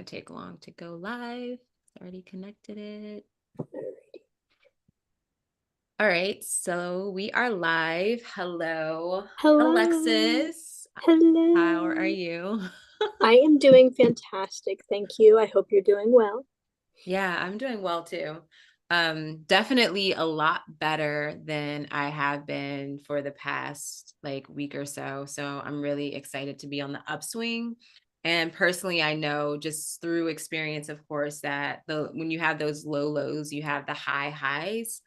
to take long to go live. It's already connected it. All right, so we are live. Hello, Hello. Alexis. Hello. How are you? I am doing fantastic. Thank you. I hope you're doing well. Yeah, I'm doing well too. Definitely a lot better than I have been for the past like week or so. So I'm really excited to be on the upswing. And personally, I know just through experience, of course, that when you have those low lows, you have the high highs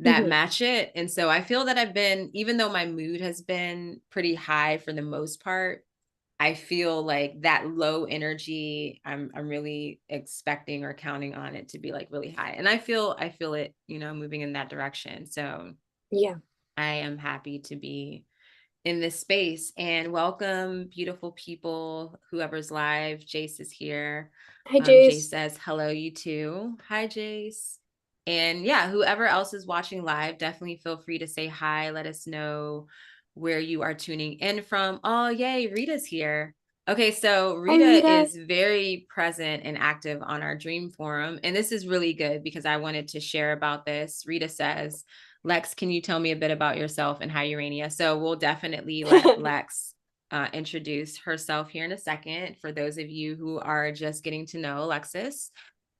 that Mhm. match it. And so I feel that I've been, even though my mood has been pretty high for the most part, I feel like that low energy, I'm really expecting or counting on it to be like really high. And I feel it, moving in that direction. So Yeah. I am happy to be in this space and welcome beautiful people, whoever's live. Jace is here. Hi, Jace Jace. says hello, you too. Hi, Jace. And yeah, whoever else is watching live, definitely feel free to say hi. Let us know where you are tuning in from. Oh, yay, Rita's here. Okay, so Hi, Rita Rita. is very present and active on our dream forum. And this is really good because I wanted to share about this. Rita says, Lex, can you tell me a bit about yourself and Hi Urania? So we'll definitely let Lex introduce herself here in a second for those of you who are just getting to know Alexis.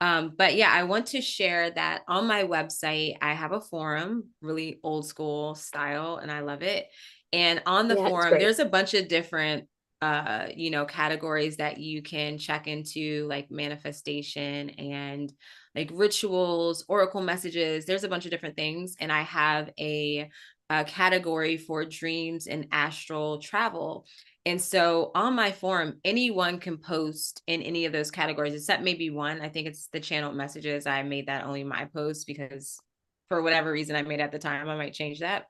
But yeah, I want to share that on my website, I have a forum, really old school style, and I love it. And on the Yeah, it's forum, great. there's a bunch of different categories that you can check into, like manifestation and like rituals, oracle messages. There's a bunch of different things. And I have a category for dreams and astral travel. And so on my forum, anyone can post in any of those categories, except maybe one. I think it's the channel messages. I made that only my post because for whatever reason I made at the time, I might change that.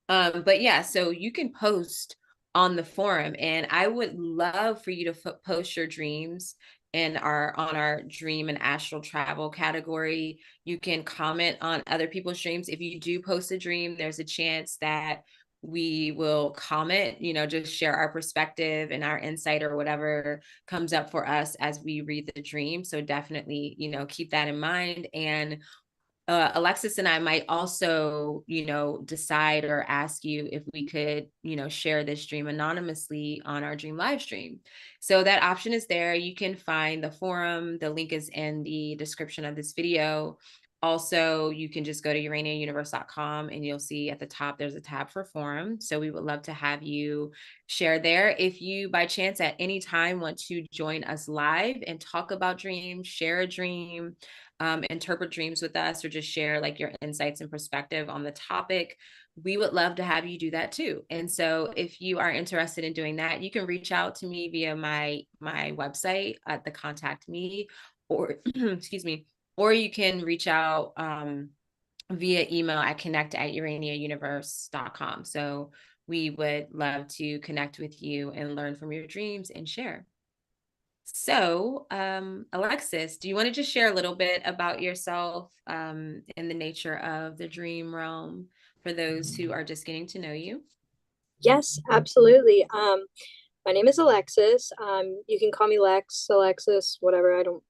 But yeah, so you can post on the forum, and I would love for you to post your dreams in our dream and astral travel category. You can comment on other people's dreams. If you do post a dream, there's a chance that we will comment, just share our perspective and our insight or whatever comes up for us as we read the dream. So definitely, keep that in mind. And Alexis and I might also, decide or ask you if we could, share this dream anonymously on our dream live stream. So that option is there. You can find the forum. The link is in the description of this video. Also, you can just go to uraniauniverse.com and you'll see at the top there's a tab for forum. So we would love to have you share there. If you by chance at any time want to join us live and talk about dreams, share a dream, interpret dreams with us, or just share like your insights and perspective on the topic, we would love to have you do that too. And so if you are interested in doing that, you can reach out to me via my website at the contact me, or excuse me, or you can reach out via email at connect@uraniauniverse.com. So we would love to connect with you and learn from your dreams and share. So, Alexis, do you want to just share a little bit about yourself in the nature of the dream realm for those who are just getting to know you? Yes, absolutely. My name is Alexis. You can call me Lex, Alexis, whatever. I don't,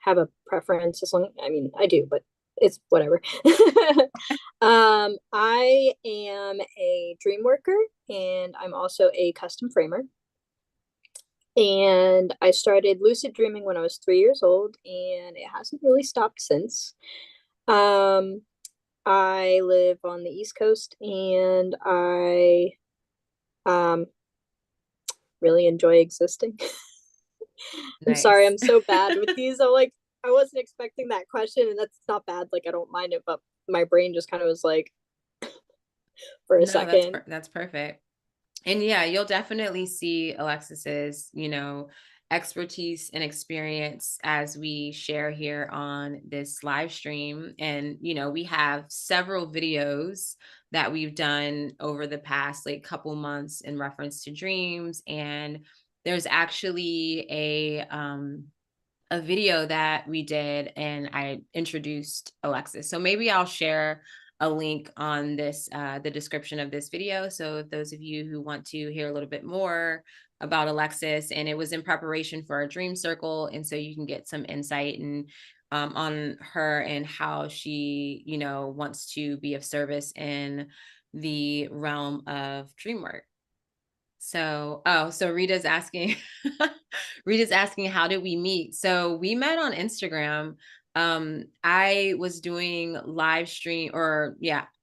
have a preference as long, I mean, I do, but it's whatever. I am a dream worker and I'm also a custom framer. And I started lucid dreaming when I was 3 years old, and it hasn't really stopped since. Um, I live on the East Coast, and I um, really enjoy existing. I'm sorry, Nice. I'm so bad with these. I'm like, I wasn't expecting that question, and that's not bad. Like, I don't mind it, but my brain just kind of was like, for a No, second. that's perfect. And yeah, you'll definitely see Alexis's, expertise and experience as we share here on this live stream. And, we have several videos that we've done over the past like couple months in reference to dreams. And there's actually a video that we did and I introduced Alexis. So maybe I'll share a link on this, the description of this video. So if those of you who want to hear a little bit more about Alexis, and it was in preparation for a dream circle. And so you can get some insight and on her and how she, wants to be of service in the realm of dream work. So, so Rita's asking, Rita's asking, how did we meet? So we met on Instagram. I was doing live stream or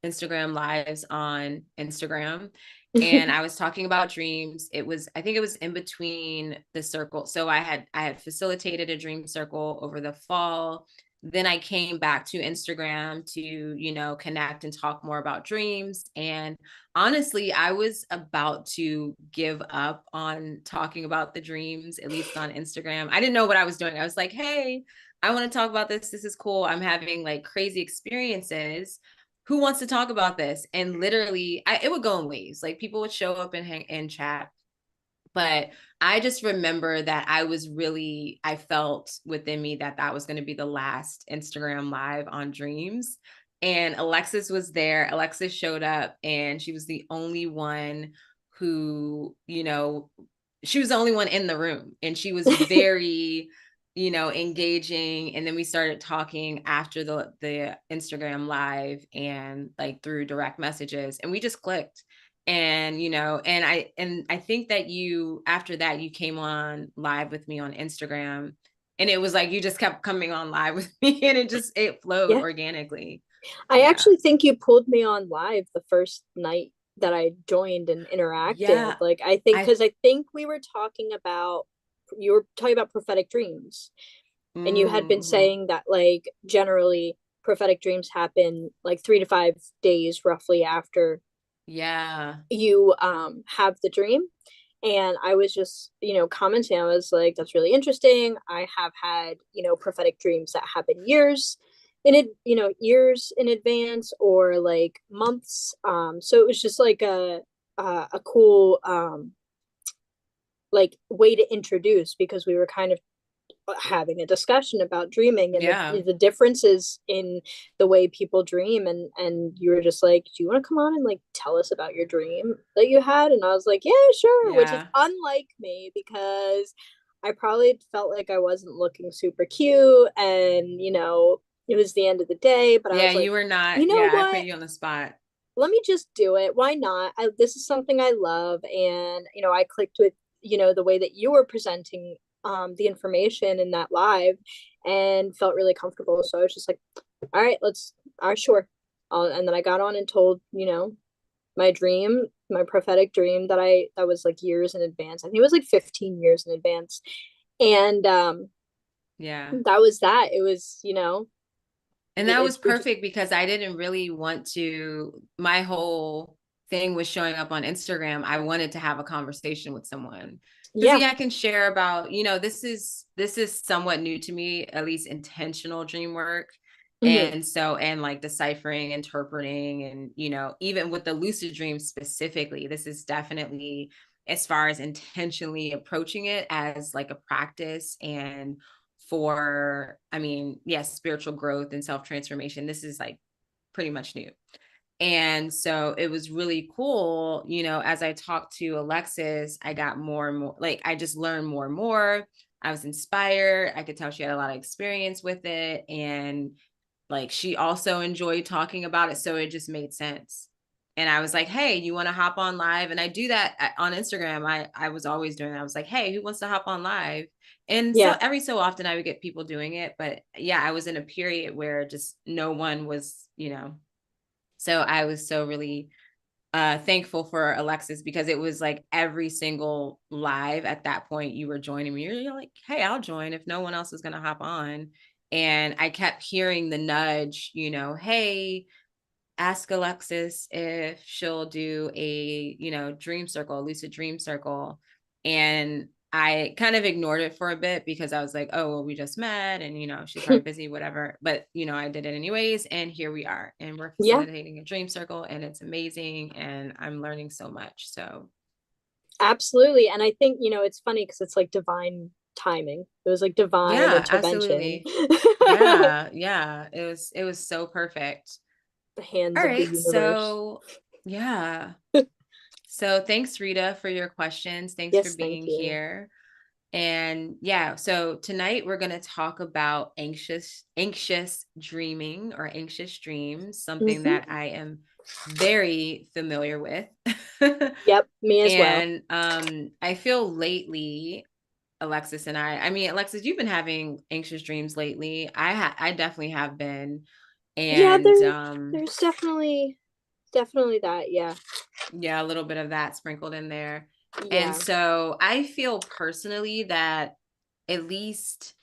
Instagram lives on Instagram. And I was talking about dreams. I think it was in between the circle. So I had facilitated a dream circle over the fall. Then I came back to Instagram to, connect and talk more about dreams. And honestly, I was about to give up on talking about the dreams, at least on Instagram. I didn't know what I was doing. I was like, hey, I want to talk about this. This is cool. I'm having like crazy experiences. Who wants to talk about this? And literally, it would go in waves. Like people would show up and hang and chat. But I just remember that I felt within me that that was going to be the last Instagram live on dreams. And Alexis was there. Alexis showed up and she was the only one who, she was the only one in the room, and she was very, engaging. And then we started talking after the Instagram live and like through direct messages, and we just clicked. And and I think that you after that you came on live with me on Instagram, and it was like you just kept coming on live with me, and it flowed Yeah. organically. I Yeah. actually think you pulled me on live the first night that I joined and interacted. Yeah. Like I think I because I think you were talking about prophetic dreams, and you had been mm-hmm. saying that like generally prophetic dreams happen like 3 to 5 days roughly after Yeah. you have the dream. And I was just commenting. I was like, that's really interesting. I have had prophetic dreams that happen years in advance or like months. So it was just like a cool like way to introduce, because we were kind of having a discussion about dreaming and Yeah. the differences in the way people dream. And you were just like, do you want to come on and like tell us about your dream that you had? And I was like, yeah, sure. Which is Yeah. unlike me, because I probably felt like I wasn't looking super cute, and it was the end of the day, but I Yeah, was like, you were you not. know Yeah, I put what, you on the spot. let me just do it. Why not? This is something I love. And I clicked with the way that you were presenting the information in that live, and felt really comfortable. So I was just like, all right, all right, sure. And then I got on and told my dream, my prophetic dream that was like years in advance. I think it was like 15 years in advance. And Yeah. that was that. It was And that was we just perfect because I didn't really want to, my whole thing was showing up on Instagram. I wanted to have a conversation with someone. Because yeah. I can share about, this is somewhat new to me, at least intentional dream work. Hmm. And like deciphering, interpreting, and even with the lucid dream specifically, this is definitely as far as intentionally approaching it as like a practice and for, I mean, yes, spiritual growth and self-transformation. This is like pretty much new. And so it was really cool, as I talked to Alexis, I got more and more, like I just learned more and more. I was inspired. I could tell she had a lot of experience with it. And like she also enjoyed talking about it. So it just made sense. And I was like, hey, you want to hop on live? And I do that on Instagram. I was always doing that. I was like, hey, who wants to hop on live? And so Yeah. every so often I would get people doing it. But yeah, I was in a period where just no one was, so I was so really thankful for Alexis, because it was like every single live at that point you were joining me. You're like, hey, I'll join if no one else is going to hop on. And I kept hearing the nudge, hey, ask Alexis if she'll do a, dream circle, a lucid dream circle. And I kind of ignored it for a bit because I was like, oh, well, we just met and, she's probably busy, whatever. But, I did it anyways. And here we are. And we're Yeah. facilitating a dream circle, and it's amazing. And I'm learning so much. So, Absolutely. And I think, it's funny because it's like divine timing. It was like divine yeah, intervention. absolutely. Yeah. Yeah. It was so perfect. The hands All of the right. universe. So, yeah. So thanks, Rita, for your questions. Thanks for Yes, thank being you. here. And yeah, so tonight we're going to talk about anxious dreaming or anxious dreams, something Hmm. that I am very familiar with. Yep, me as well. And I feel lately, I mean, Alexis, you've been having anxious dreams lately. I definitely have been. Yeah, And there's definitely that. Yeah. yeah, a little bit of that sprinkled in there. And Yeah. so I feel personally that at least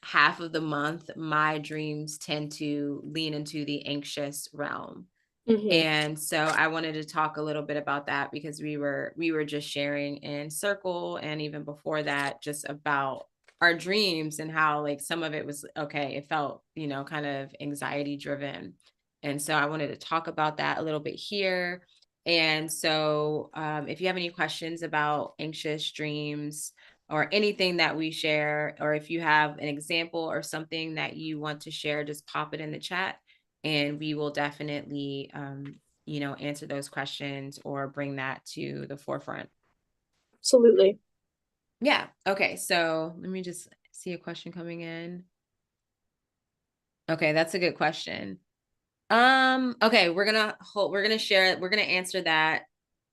half of the month, my dreams tend to lean into the anxious realm. Hmm. And so I wanted to talk a little bit about that because we were just sharing in circle and even before that just about our dreams and how like some of it was okay, it felt, kind of anxiety driven. And so I wanted to talk about that a little bit here. And so if you have any questions about anxious dreams or anything that we share, or if you have an example or something that you want to share, just pop it in the chat and we will definitely answer those questions or bring that to the forefront. Absolutely. Yeah. Okay, so let me just see a question coming in. Okay, that's a good question. Okay, we're gonna answer that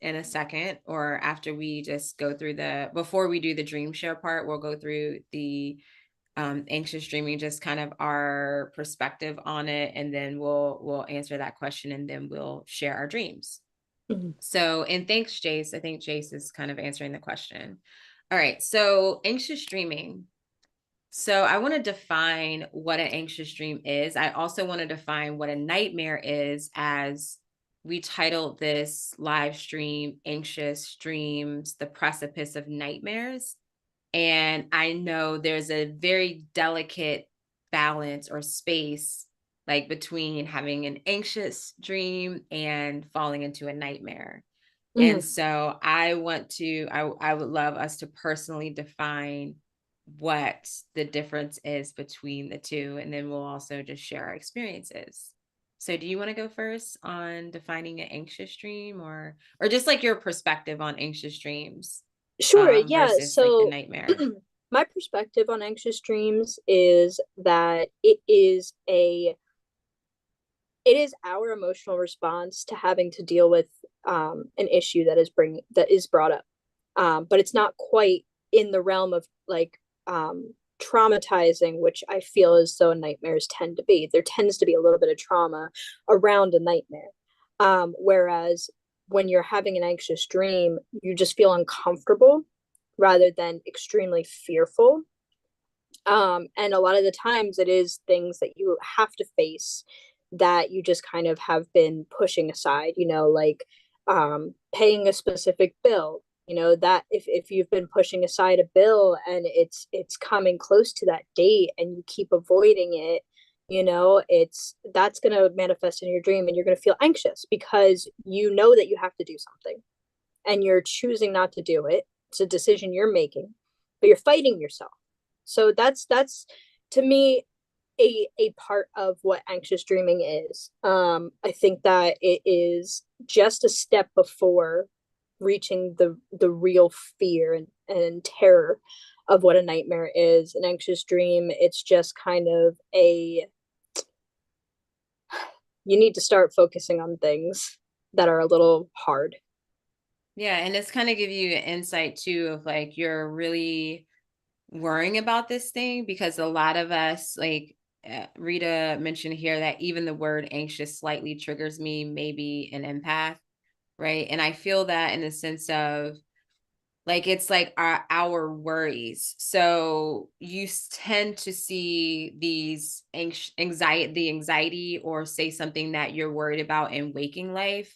in a second, or after we just go through before we do the dream share part, we'll go through the anxious dreaming, just kind of our perspective on it, and then we'll answer that question and then we'll share our dreams. Mhm. So, and thanks, Jace. I think Jace is kind of answering the question. All right. So, anxious dreaming. So, I want to define what an anxious dream is. I also want to define what a nightmare is, as we titled this live stream, Anxious Dreams, the Precipice of Nightmares. And I know there's a very delicate balance or space like between having an anxious dream and falling into a nightmare. And Mhm. so I would love us to personally define what the difference is between the two. And then we'll also just share our experiences. So do you want to go first on defining an anxious dream, or just like your perspective on anxious dreams Sure, yeah. versus like the So nightmare? my perspective on anxious dreams is that it is our emotional response to having to deal with an issue that is brought up, but it's not quite in the realm of like traumatizing, which I feel as though nightmares tend to be. There tends to be a little bit of trauma around a nightmare, whereas when you're having an anxious dream, you just feel uncomfortable rather than extremely fearful. And a lot of the times it is things that you have to face that you just kind of have been pushing aside, like paying a specific bill. That if you've been pushing aside a bill and it's coming close to that date and you keep avoiding it, it's that's going to manifest in your dream, and you're going to feel anxious because you know that you have to do something and you're choosing not to do it. It's a decision you're making, but you're fighting yourself. So that's to me a part of what anxious dreaming is. I think that it is just a step before reaching the real fear and terror of what a nightmare is. An anxious dream, it's just kind of a you need to start focusing on things that are a little hard. Yeah, and it's kind of give you an insight too of like you're really worrying about this thing, because a lot of us like Rita mentioned here that even the word anxious slightly triggers me, maybe an empath, right? And I feel that in the sense of like it's like our worries. So you tend to see these anxiety or say something that you're worried about in waking life,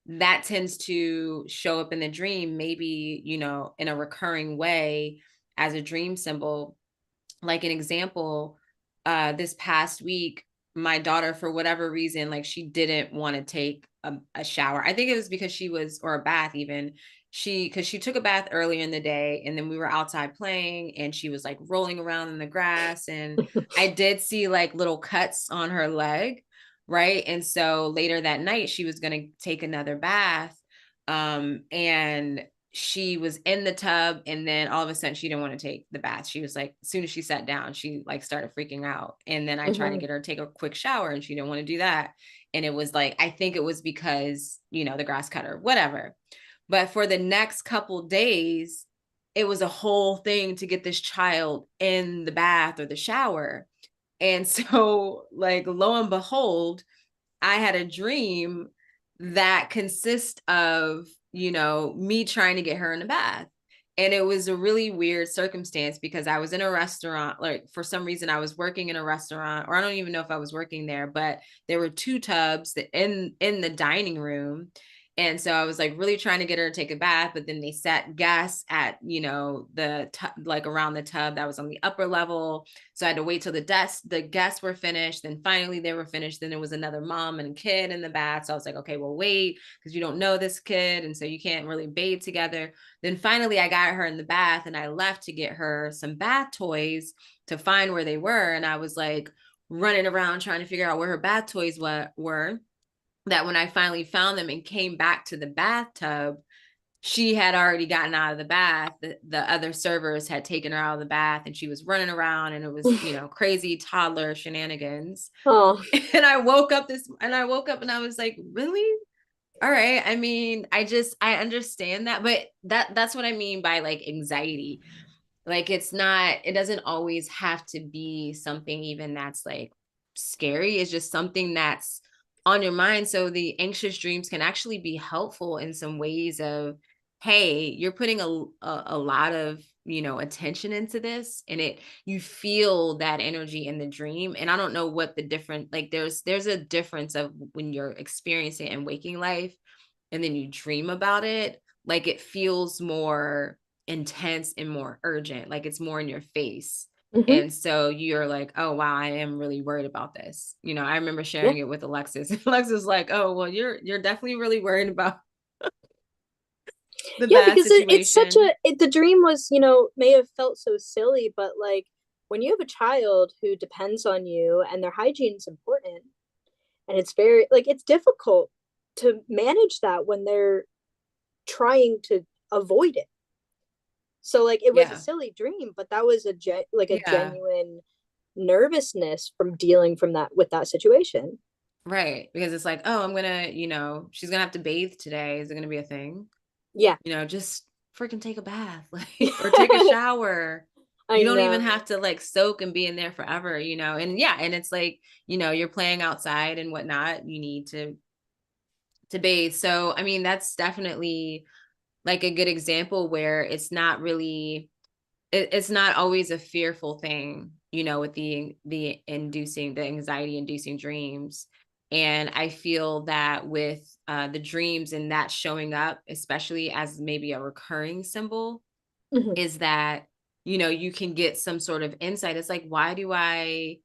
that tends to show up in the dream, maybe in a recurring way as a dream symbol. Like an example, this past week, my daughter, for whatever reason, like she didn't want to take a shower. I think it was because or a bath even. Because she took a bath earlier in the day and then we were outside playing and she was like rolling around in the grass. And I did see like little cuts on her leg. Right. And so later that night, she was going to take another bath. And she was in the tub, and then all of a sudden she didn't want to take the bath. She was like, as soon as she sat down, she like started freaking out. And then I tried to Hmm. get her to take a quick shower, and she didn't want to do that. And it was like, I think it was because, the grass cutter, whatever. But for the next couple days, it was a whole thing to get this child in the bath or the shower. And so, like, lo and behold, I had a dream that consists of, me trying to get her in the bath. And it was a really weird circumstance because I was in a restaurant. Like, for some reason, I was working in a restaurant, or I don't even know if I was working there, but there were two tubs in the dining room. And so I was like really trying to get her to take a bath, but then they set guests at, like around the tub that was on the upper level. So I had to wait till the guests were finished. Then finally they were finished. Then there was another mom and kid in the bath. So I was like, okay, well, wait, because you don't know this kid. And so you can't really bathe together. Then finally I got her in the bath, and I left to get her some bath toys to find where they were. And I was like running around trying to figure out where her bath toys were. That when I finally found them and came back to the bathtub, she had already gotten out of the bath. The other servers had taken her out of the bath, and she was running around, and it was, crazy toddler shenanigans. Oh. And I woke up and I was like, really? All right. I mean, I understand that, but that's what I mean by like anxiety. Like, it doesn't always have to be something even that's like scary. It's just something that's on your mind. So the anxious dreams can actually be helpful in some ways of, hey, you're putting a lot of, attention into this, and you feel that energy in the dream. And I don't know what the different, like, there's a difference of when you're experiencing it in waking life and then you dream about it. Like, it feels more intense and more urgent, like it's more in your face. Hmm. And so you're like, oh wow, I am really worried about this. I remember Yeah. sharing it with Alexis. Alexis was like, oh well, you're definitely really worried about the Yeah, bad because it's such situation. the dream was, may have felt so silly, but like when you have a child who depends on you and their hygiene is important, and it's very like it's difficult to manage that when they're trying to avoid it. So like it was a Yeah. silly dream, but that was like a Yeah. genuine nervousness from dealing from that with that situation. Right, because it's like, oh, I'm gonna, she's gonna have to bathe today. Is it gonna be a thing? Yeah. Just freaking take a bath, like, or take a shower. I You don't even know. have to like soak and be in there forever, and yeah, and it's like, you're playing outside and whatnot. You need to bathe. So, I mean, that's definitely like a good example where it's not always a fearful thing, with the anxiety inducing dreams. And I feel that with the dreams and that showing up, especially as maybe a recurring symbol, Hmm. is that, you can get some sort of insight. It's like, why do I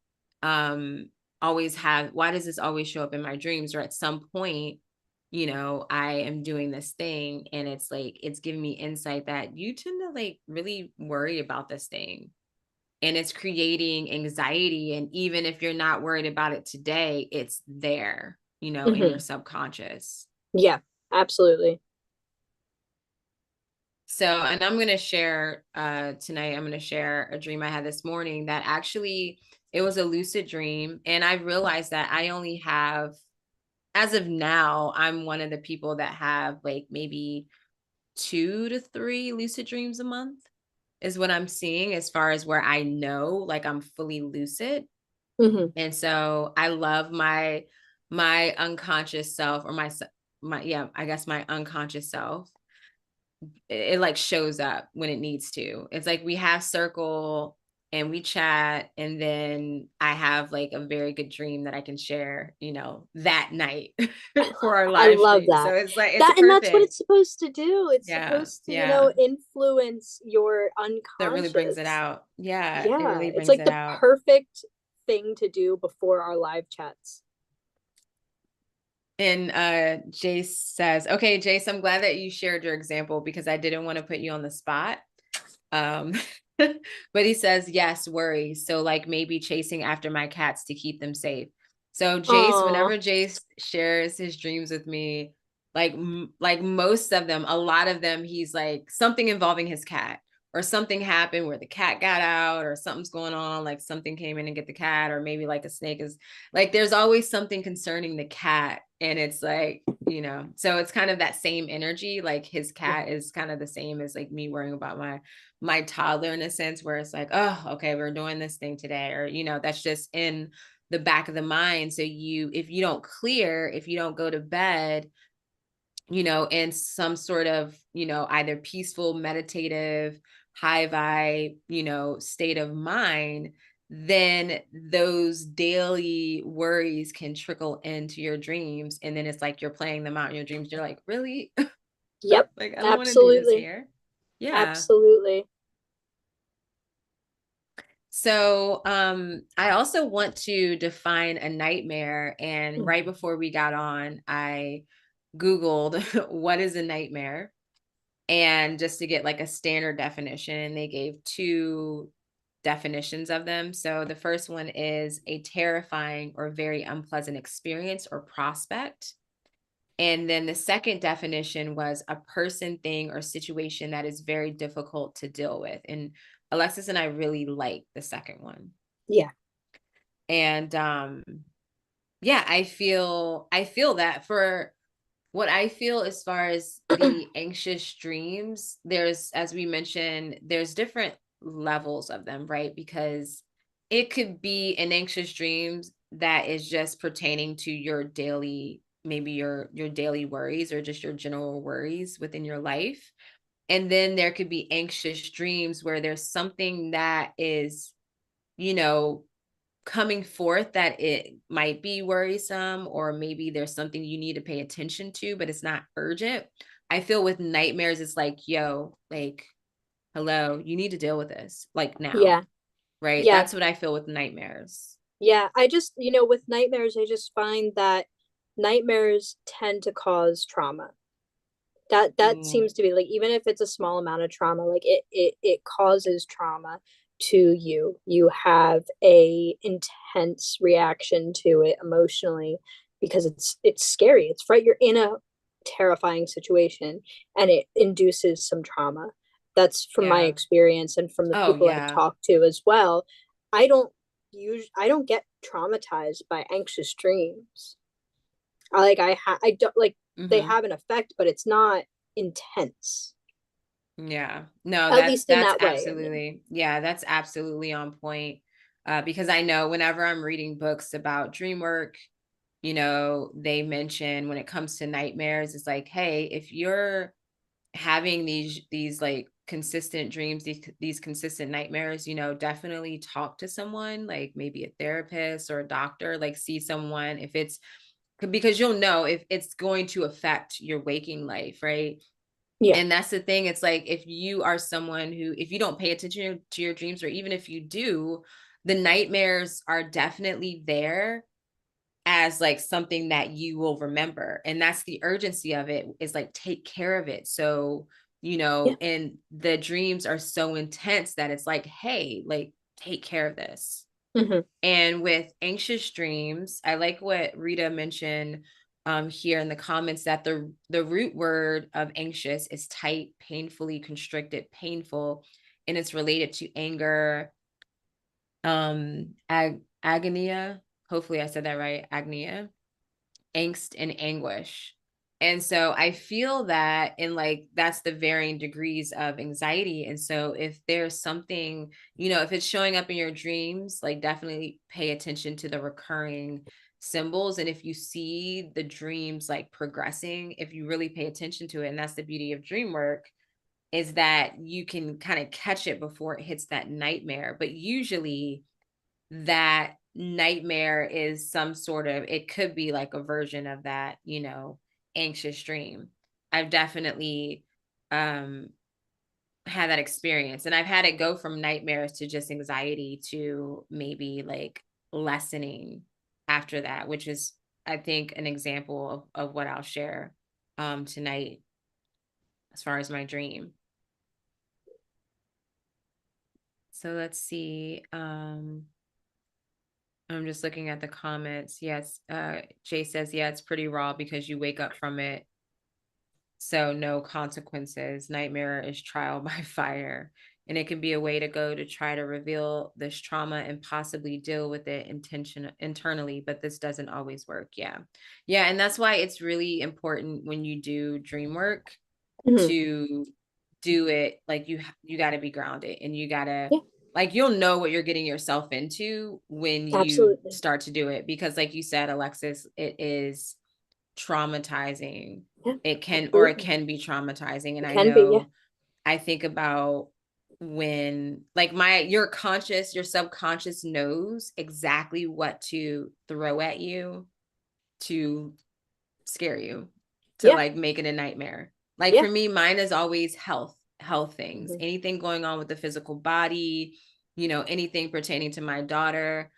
um why does this always show up in my dreams? Or at some point, I am doing this thing, and it's like it's giving me insight that you tend to like really worry about this thing, and it's creating anxiety. And even if you're not worried about it today, it's there, in your Hmm. subconscious. Yeah, absolutely. So, and I'm going to share tonight, I'm going to share a dream I had this morning that actually, it was a lucid dream. And I realized that I only have, as of now, I'm one of the people that have like maybe 2 to 3 lucid dreams a month, is what I'm seeing, as far as where I know like I'm fully lucid. Hmm. And so I love my unconscious self, or my yeah, I guess my unconscious self. It like shows up when it needs to. It's like we have circle and we chat, and then I have like a very good dream that I can share, that night for our I live love stream. So that. it's like it's That and that's what perfect. it's supposed to do. It's Yeah, supposed to, yeah. influence your That really brings it unconscious. out. Yeah, it Yeah, really it's brings like it the out. perfect thing to do before our live chats. And Jace says, okay, Jace, I'm glad that you shared your example because I didn't want to put you on the spot. Um, but he says, yes, worry. So like maybe chasing after my cats to keep them safe. So Jace, Oh, whenever Jace shares his dreams with me, like most of them, a lot of them, he's like something involving his cat, or something happened where the cat got out, or something's going on, like something came in and get the cat, or maybe like a snake is like, there's always something concerning the cat. And it's like, so it's kind of that same energy. Like his cat is kind of the same as like me worrying about my toddler, in a sense, where it's like, oh, okay, we're doing this thing today, or that's just in the back of the mind. So if you don't clear, if you don't go to bed, in some sort of, either peaceful, meditative, high vibe, state of mind, then those daily worries can trickle into your dreams. And then it's like you're playing them out in your dreams. You're like, really? Yep. Like, I don't want to do this Absolutely. here. Yeah. Absolutely. So I also want to define a nightmare. And Mm. right before we got on, I Googled what is a nightmare, and just to get like a standard definition, they gave two definitions of them. So the first one is a terrifying or very unpleasant experience or prospect. And then the second definition was a person, thing, or situation that is very difficult to deal with. And Alexis and I really like the second one. Yeah. And yeah, I feel that for what I feel as far as the anxious dreams, there's, as we mentioned, there's different levels of them, right? Because it could be an anxious dreams that is just pertaining to your daily, maybe your daily worries, or just your general worries within your life. And then there could be anxious dreams where there's something that is, you know, coming forth that it might be worrisome, or maybe there's something you need to pay attention to, but it's not urgent. I feel with nightmares, it's like, yo, like, hello, you need to deal with this like now, Yeah. right? Yeah. That's what I feel with nightmares. Yeah. I just, with nightmares, I just find that nightmares tend to cause trauma. That Mm, seems to be like, even if it's a small amount of trauma, like it causes trauma to you. You have a intense reaction to it emotionally because it's scary. It's right. You're in a terrifying situation and it induces some trauma. That's from my yeah. experience and from the Oh, people I've yeah. talked to as well. I don't get traumatized by anxious dreams. I don't like, they Hmm. have an effect, but it's not intense. Yeah. No, At that's least in that's that way. I mean, absolutely, yeah, that's absolutely on point. Because I know whenever I'm reading books about dream work, they mention when it comes to nightmares, it's like, hey, if you're having these like consistent dreams, these consistent nightmares, definitely talk to someone, like maybe a therapist or a doctor, like see someone if it's, because you'll know if it's going to affect your waking life, right? yeah. And that's the thing. It's like, if you are someone who, if you don't pay attention to your dreams, or even if you do, the nightmares are definitely there as like something that you will remember. And that's the urgency of it, is like, take care of it. So, Yeah. and the dreams are so intense that it's like, hey, like, take care of this. Hmm. And with anxious dreams, I like what Rita mentioned here in the comments, that the root word of anxious is tight, painfully constricted, painful, and it's related to anger, agonia. Hopefully, I said that right. Agnia, angst, and anguish. And so I feel that, in like, that's the varying degrees of anxiety. And so if there's something, if it's showing up in your dreams, like, definitely pay attention to the recurring symbols. And if you see the dreams like progressing, if you really pay attention to it, and that's the beauty of dream work, is that you can kind of catch it before it hits that nightmare. But usually that nightmare is some sort of, it could be like a version of that, anxious dream. I've definitely um had that experience, and I've had it go from nightmares to just anxiety to maybe like lessening after that, which is, I think, an example of what I'll share tonight as far as my dream. So let's see. I'm just looking at the comments. Yes. Jay says, yeah, it's pretty raw because you wake up from it So no consequences. Nightmare is trial by fire. And it can be a way to go to try to reveal this trauma and possibly deal with it internally, but this doesn't always work. Yeah. Yeah. And that's why it's really important when you do dream work Hmm. to do it like you got to be grounded, and you got to, Yeah, like, you'll know what you're getting yourself into when you absolutely. start to do it, because like you said, Alexis, it is traumatizing. Yeah, It absolutely. can be traumatizing. And It I can be. Yeah. know, I think about when, like, your subconscious knows exactly what to throw at you to scare you, to Yeah. like make it a nightmare. Like Yeah. for me, mine is always health things, Hmm. anything going on with the physical body, anything pertaining to my daughter.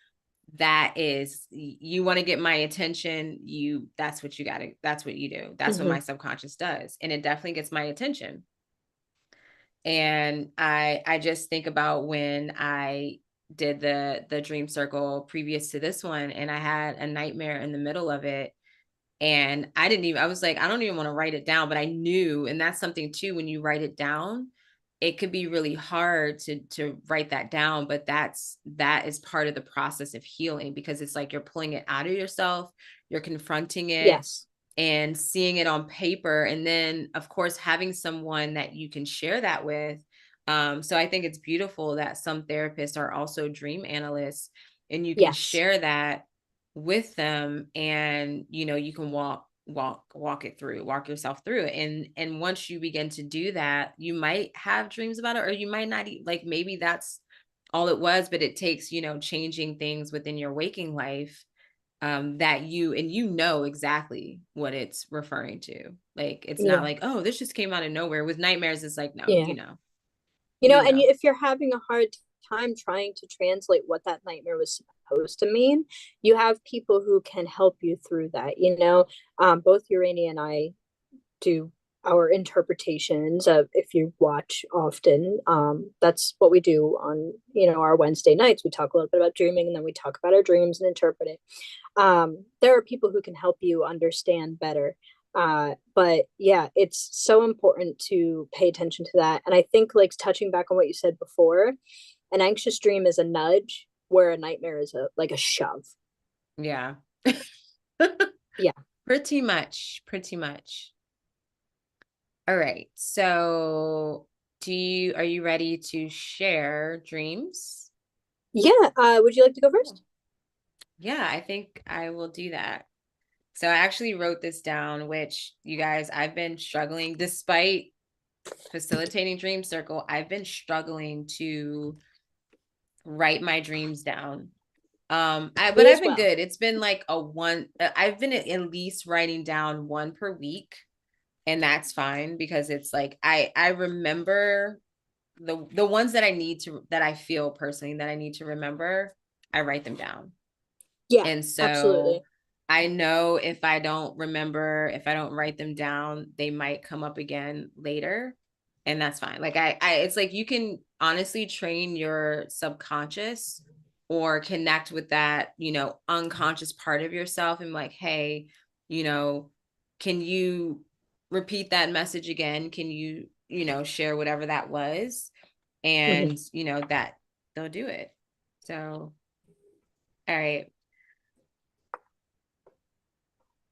That is, you want to get my attention, that's what you do. That's what Hmm. my subconscious does, and it definitely gets my attention. And I just think about when I did the dream circle previous to this one, and I had a nightmare in the middle of it. And I was like, I don't even want to write it down, but I knew, and that's something too, when you write it down, it could be really hard to write that down, but that is part of the process of healing, because it's like you're pulling it out of yourself, you're confronting it Yes. and seeing it on paper, and then of course having someone that you can share that with. So I think it's beautiful that some therapists are also dream analysts, and you can Yes. share that with them, and you can walk it through, walk yourself through it. And once you begin to do that, you might have dreams about it, or you might not, like maybe that's all it was, but it takes changing things within your waking life, that you know exactly what it's referring to. Like it's not Yeah. like, oh, this just came out of nowhere. With nightmares, it's like, no, Yeah. you And know if you're having a hard time trying to translate what that nightmare was supposed to mean, you have people who can help you through that. Both Urania and I do our interpretations of, if you watch often, that's what we do on our Wednesday nights. We talk a little bit about dreaming, and then we talk about our dreams and interpret it. There are people who can help you understand better. But yeah, it's so important to pay attention to that. And I think, like, touching back on what you said before, an anxious dream is a nudge, where a nightmare is a shove. yeah. Yeah. Pretty much. All right, so are you ready to share dreams? Yeah. Would you like to go Cool. first? Yeah, I think I will do that. So I actually wrote this down, which, you guys, I've been struggling despite facilitating Dream Circle. I've been struggling to write my dreams down. But Me I've as been well. good. It's been like I've been at least writing down one per week, and that's fine, because it's like I remember the ones that I feel personally that I need to remember, I write them down. Yeah, And so absolutely. I know if I don't remember, if I don't write them down, they might come up again later. And that's fine. Like it's like you can honestly train your subconscious or connect with that, unconscious part of yourself, and like, hey, you know, can you repeat that message again? Can you, share whatever that was? Mhm. And, that they'll do it. So, all right.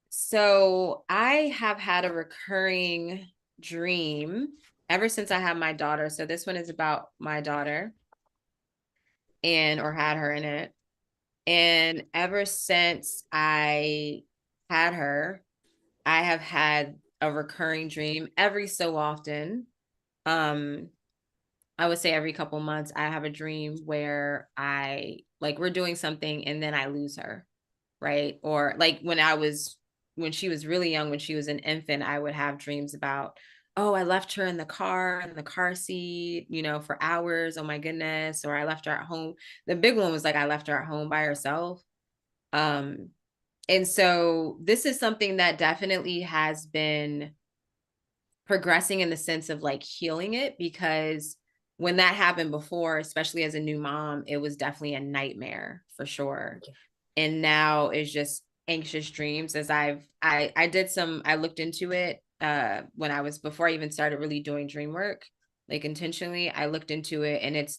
So I have had a recurring dream ever since I had my daughter. So this one is about my daughter, and or had her in it. And ever since I had her, I have had a recurring dream every so often. Um, I would say every couple months I have a dream where we're doing something and then I lose her, right? Or like when she was really young, when she was an infant, I would have dreams about, oh, I left her in the car seat, for hours. Oh my goodness. Or I left her at home. The big one was like I left her at home by herself. Um, and so this is something that definitely has been progressing in the sense of like healing it, because when that happened before, especially as a new mom, it was definitely a nightmare for sure. And now it's just anxious dreams. As I looked into it, when I was, before I even started really doing dream work, like intentionally, I looked into it, and it's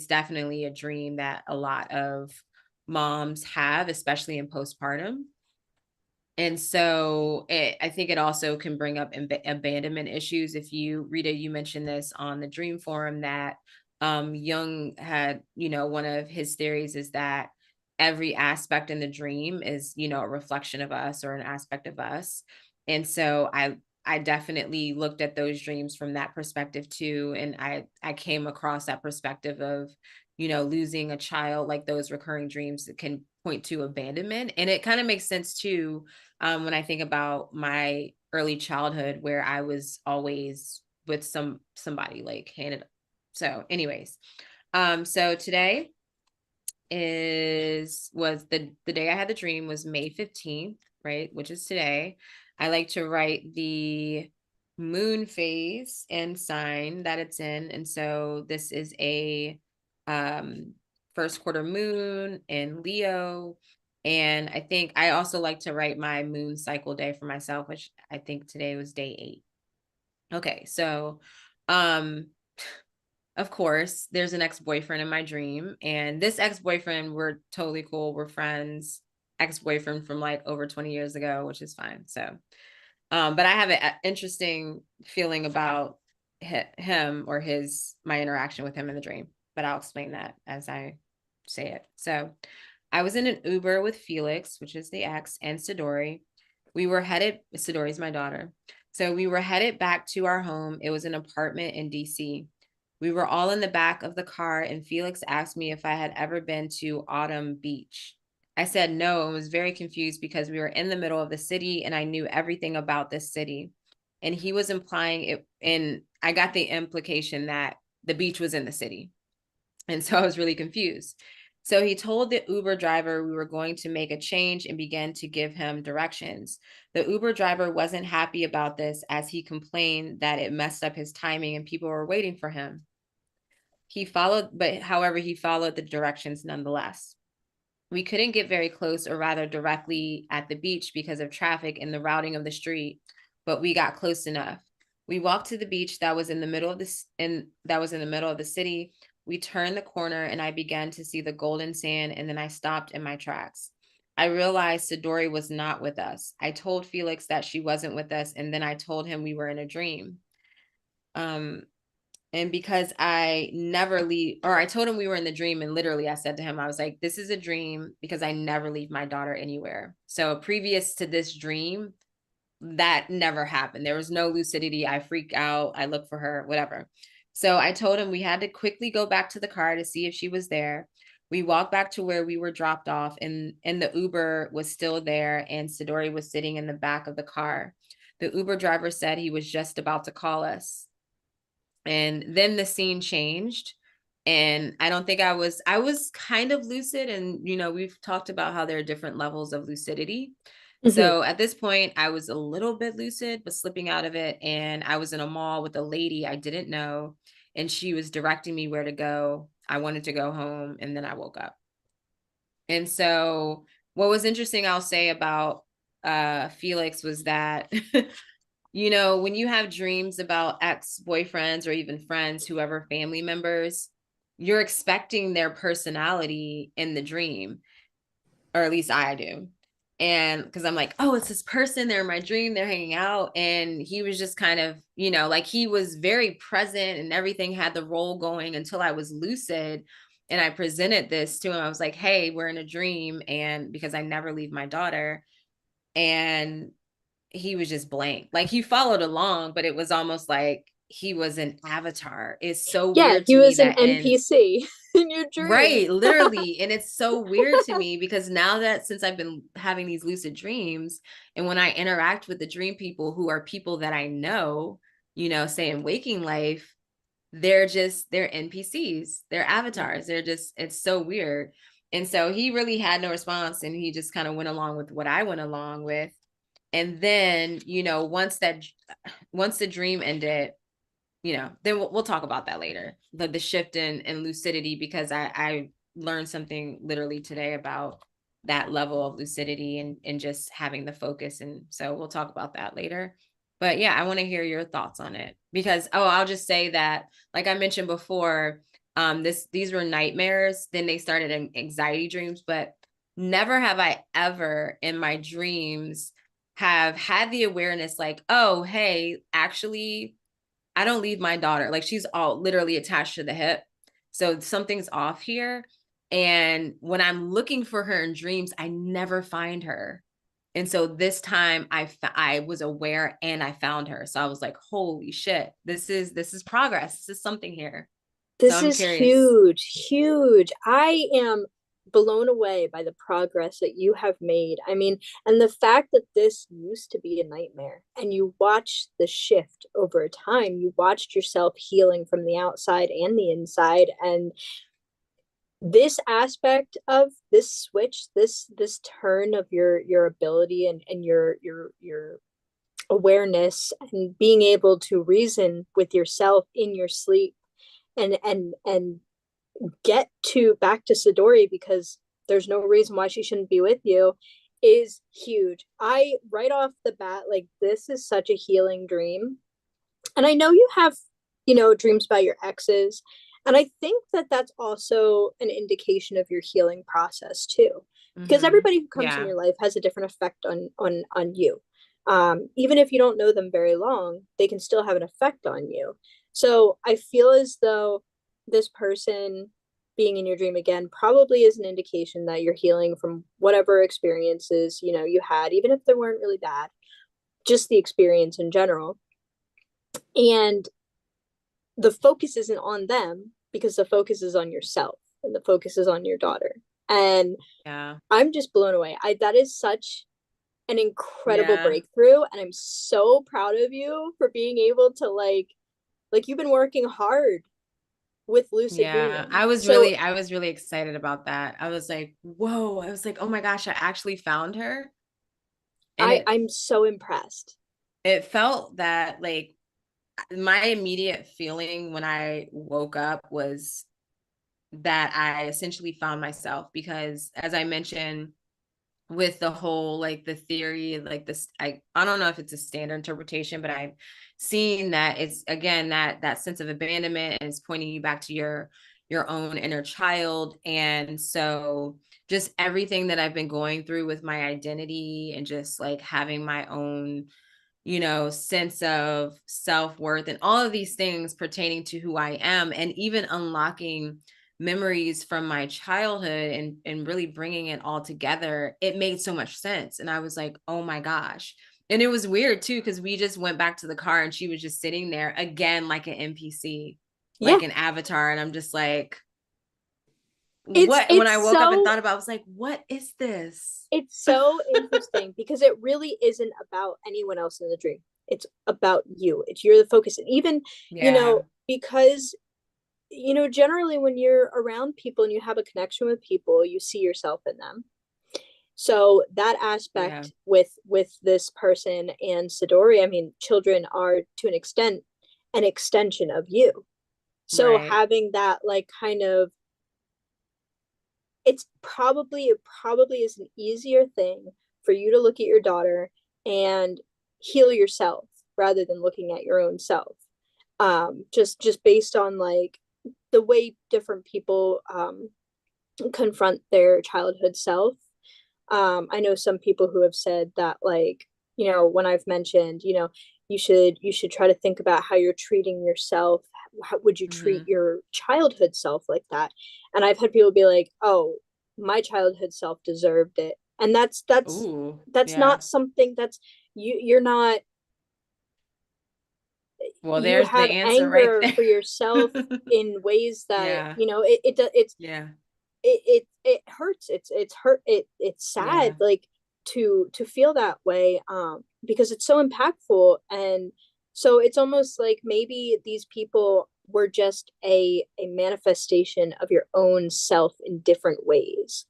definitely a dream that a lot of moms have, especially in postpartum. And so I think it also can bring up abandonment issues. If you, Rita, you mentioned this on the Dream Forum, that Jung had, one of his theories is that every aspect in the dream is, a reflection of us or an aspect of us. And so I definitely looked at those dreams from that perspective too. And I came across that perspective of, losing a child, like those recurring dreams that can point to abandonment. And it kind of makes sense too, when I think about my early childhood, where I was always with somebody like handed. So, anyways, so today was the day I had the dream was May 15th, right? Which is today. I like to write the moon phase and sign that it's in. And so this is a um first quarter moon in Leo. And I think I also like to write my moon cycle day for myself, which I think today was day 8. Okay, so um of course, there's an ex-boyfriend in my dream, and this ex-boyfriend, we're totally cool. We're friends. Ex-boyfriend from like over 20 years ago, which is fine. So, but I have an interesting feeling about him, or my interaction with him in the dream, but I'll explain that as I say it. So I was in an Uber with Felix, which is the ex, and Sidori. Sidori's my daughter. So we were headed back to our home. It was an apartment in DC. We were all in the back of the car, and Felix asked me if I had ever been to Autumn Beach. I said no, and was very confused because we were in the middle of the city and I knew everything about this city. And he was implying it, and I got the implication that the beach was in the city. And so I was really confused. So he told the Uber driver we were going to make a change and began to give him directions. The Uber driver wasn't happy about this, as he complained that it messed up his timing and people were waiting for him. However, he followed the directions nonetheless. We couldn't get very close, or rather directly at the beach, because of traffic and the routing of the street, but we got close enough. We walked to the beach that was in the middle of the city. We turned the corner and I began to see the golden sand, and then I stopped in my tracks. I realized Sidori was not with us. I told Felix that she wasn't with us, and then I told him we were in a dream. Um, and because I never leave, or I told him we were in the dream, and literally I said to him, I was like, this is a dream because I never leave my daughter anywhere. So previous to this dream, that never happened. There was no lucidity. I freak out. I look for her, whatever. So I told him we had to quickly go back to the car to see if she was there. We walked back to where we were dropped off, and the Uber was still there, and Sidori was sitting in the back of the car. The Uber driver said he was just about to call us. And then the scene changed, and I don't think I was kind of lucid, and we've talked about how there are different levels of lucidity. Mm-hmm. So at this point I was a little bit lucid but slipping out of it, and I was in a mall with a lady I didn't know, and she was directing me where to go. I wanted to go home, and then I woke up. And so what was interesting, I'll say, about Felix was that when you have dreams about ex-boyfriends or even friends, whoever, family members, you're expecting their personality in the dream, or at least I do. And because I'm like, oh, it's this person, they're in my dream, they're hanging out. And he was just kind of, like, he was very present and everything had the role going until I was lucid. And I presented this to him. I was like, hey, we're in a dream. And because I never leave my daughter. And he was just blank. Like, he followed along, but it was almost like he was an avatar. It's so Yeah, weird he to me was an that in NPC in your dream. right, literally. And it's so weird to me because now that, since I've been having these lucid dreams, and when I interact with the dream people who are people that I know, say in waking life, they're NPCs, they're avatars. It's so weird. And so he really had no response, and he just kind of went along with what I went along with. And then, once the dream ended, then we'll talk about that later. The shift in lucidity, because I learned something literally today about that level of lucidity, and just having the focus. And so we'll talk about that later. But yeah, I want to hear your thoughts on it because I'll just say that, like I mentioned before, these were nightmares. Then they started in anxiety dreams, but never have I ever in my dreams have had the awareness like, oh, hey, actually, I don't leave my daughter. Like she's all literally attached to the hip. So something's off here. And when I'm looking for her in dreams, I never find her. And so this time I was aware and I found her. So I was like, holy shit, this is progress. This is something here. So This I'm is curious. huge, huge. I am blown away by the progress that you have made. I mean, and the fact that this used to be a nightmare and you watched the shift over time, you watched yourself healing from the outside and the inside. And this aspect of this switch, this turn of your ability and your awareness and being able to reason with yourself in your sleep and get to back to Sidori because there's no reason why she shouldn't be with you is huge. I right off the bat, like this is such a healing dream. And I know you have, dreams about your exes. And I think that that's also an indication of your healing process too. Because Mm-hmm. everybody who comes in Yeah. your life has a different effect on you. Even if you don't know them very long, they can still have an effect on you. So I feel as though this person being in your dream again probably is an indication that you're healing from whatever experiences you had, even if they weren't really bad, just the experience in general. And the focus isn't on them because the focus is on yourself and the focus is on your daughter. And Yeah. I'm just blown away. That is such an incredible Yeah. breakthrough, and I'm so proud of you for being able to like you've been working hard with lucid Yeah. dreaming. I So was really excited about that. I was like, whoa. I was like, oh my gosh, I actually found her. And I'm so impressed. it felt that like my immediate feeling when I woke up was that I essentially found myself because as I mentioned with the whole like the theory like this I don't know if it's a standard interpretation but I've seen that it's again that sense of abandonment and it's pointing you back to your own inner child and so just everything that I've been going through with my identity and just like having my own sense of self-worth and all of these things pertaining to who I am and even unlocking memories from my childhood and really bringing it all together, it made so much sense. And I was like, oh my gosh. And it was weird too, because we just went back to the car and she was just sitting there again, like an NPC, Yeah, like an avatar. And I'm just like, it's what? When I it's woke up and so thought about it, I was like, what is this? it's so interesting because it really isn't about anyone else in the dream. It's about you. It's you're the focus. And even, Yeah. because generally when you're around people and you have a connection with people, you see yourself in them. So that Yeah. aspect with this person and Sidori, I mean, children are to an extent an extension of you. So Right. having that like kind of it probably is an easier thing for you to look at your daughter and heal yourself rather than looking at your own self. Just based on like the way different people confront their childhood self. I know some people who have said that like, when I've mentioned, you should try to think about how you're treating yourself. How would you treat Mm-hmm. your childhood self like that? And I've had people be like, "Oh, my childhood self deserved it." And Ooh. that's Yeah. not something that's you're not Well, you there's the have answer right anger there. for yourself in ways that, Yeah. Yeah. it hurts. It's hurt. It's sad Yeah. like to feel that way, because it's so impactful. And so it's almost like maybe these people were just a manifestation of your own self in different ways.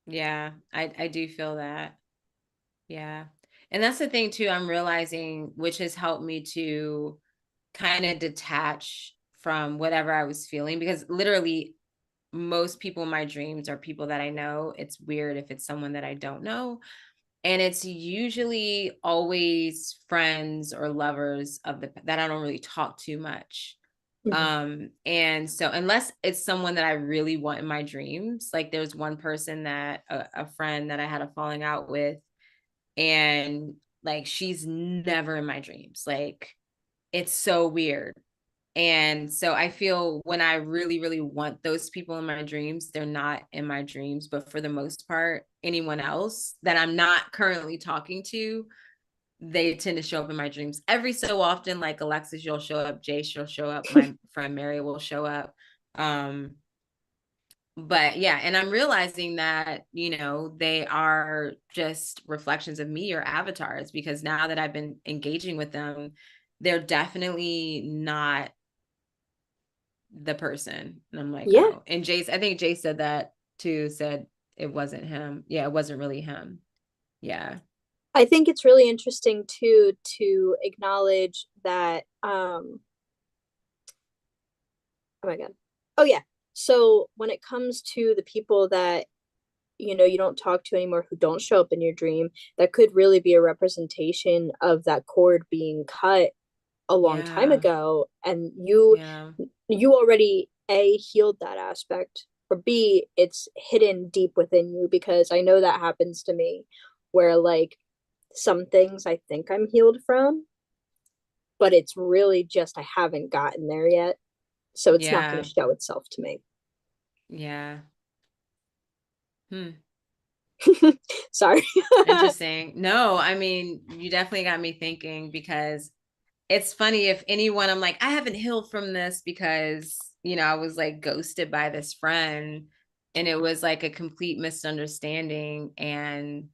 Yeah. I do feel that. Yeah. And that's the thing too, I'm realizing, which has helped me to kind of detach from whatever I was feeling because literally most people in my dreams are people that I know. It's weird if it's someone that I don't know. And it's usually always friends or lovers of the that I don't really talk too much. Mhm. And so unless it's someone that I really want in my dreams, like there's one person that a friend that I had a falling out with, and like she's never in my dreams. Like it's so weird. And so I feel when I really, really want those people in my dreams, they're not in my dreams. But for the most part, anyone else that I'm not currently talking to, they tend to show up in my dreams every so often. Like Alexis, you'll show up, Jace, you'll show up, my friend Mary will show up. Um, but yeah, and I'm realizing that, they are just reflections of me or avatars, because now that I've been engaging with them, they're definitely not the person. And I'm like, Yeah, oh, and Jace, I think Jace said that too, said it wasn't him. Yeah, it wasn't really him. Yeah. I think it's really interesting too to acknowledge that oh my god. Oh yeah. So when it comes to the people that you don't talk to anymore who don't show up in your dream, that could really be a representation of that cord being cut a long time Yeah. ago, and you Yeah. you already A, healed that aspect, or B, it's hidden deep within you, because I know that happens to me where like some things I think I'm healed from, but it's really just I haven't gotten there yet. So it's not going Yeah. to show itself to me. Yeah. Hmm. Sorry. Interesting. No, I mean, you definitely got me thinking, because it's funny, if anyone, I'm like, I haven't healed from this because, I was like ghosted by this friend, and it was like a complete misunderstanding. And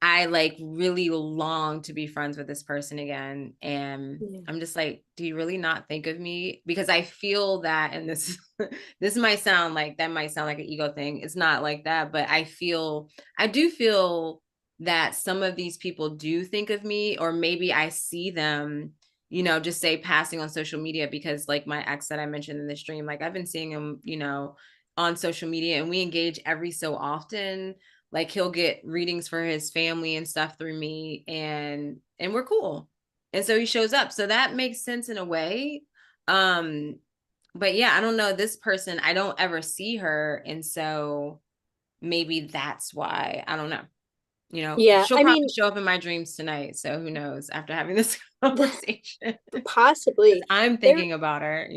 I like really long to be friends with this person again. And Yeah. I'm just like, do you really not think of me? Because I feel that, and this this might sound like, that might sound like an ego thing. It's not like that, but I do feel that some of these people do think of me, or maybe I see them, just say passing on social media, because like my ex that I mentioned in the stream, like I've been seeing him, on social media, and we engage every so often. Like he'll get readings for his family and stuff through me, and we're cool. And so he shows up, so that makes sense in a way. um but yeah, I don't know, this person, I don't ever see her, and so maybe that's why. I don't know. Yeah. She'll I probably mean, show up in my dreams tonight, so who knows, after having this conversation. Because possibly. I'm There thinking about her.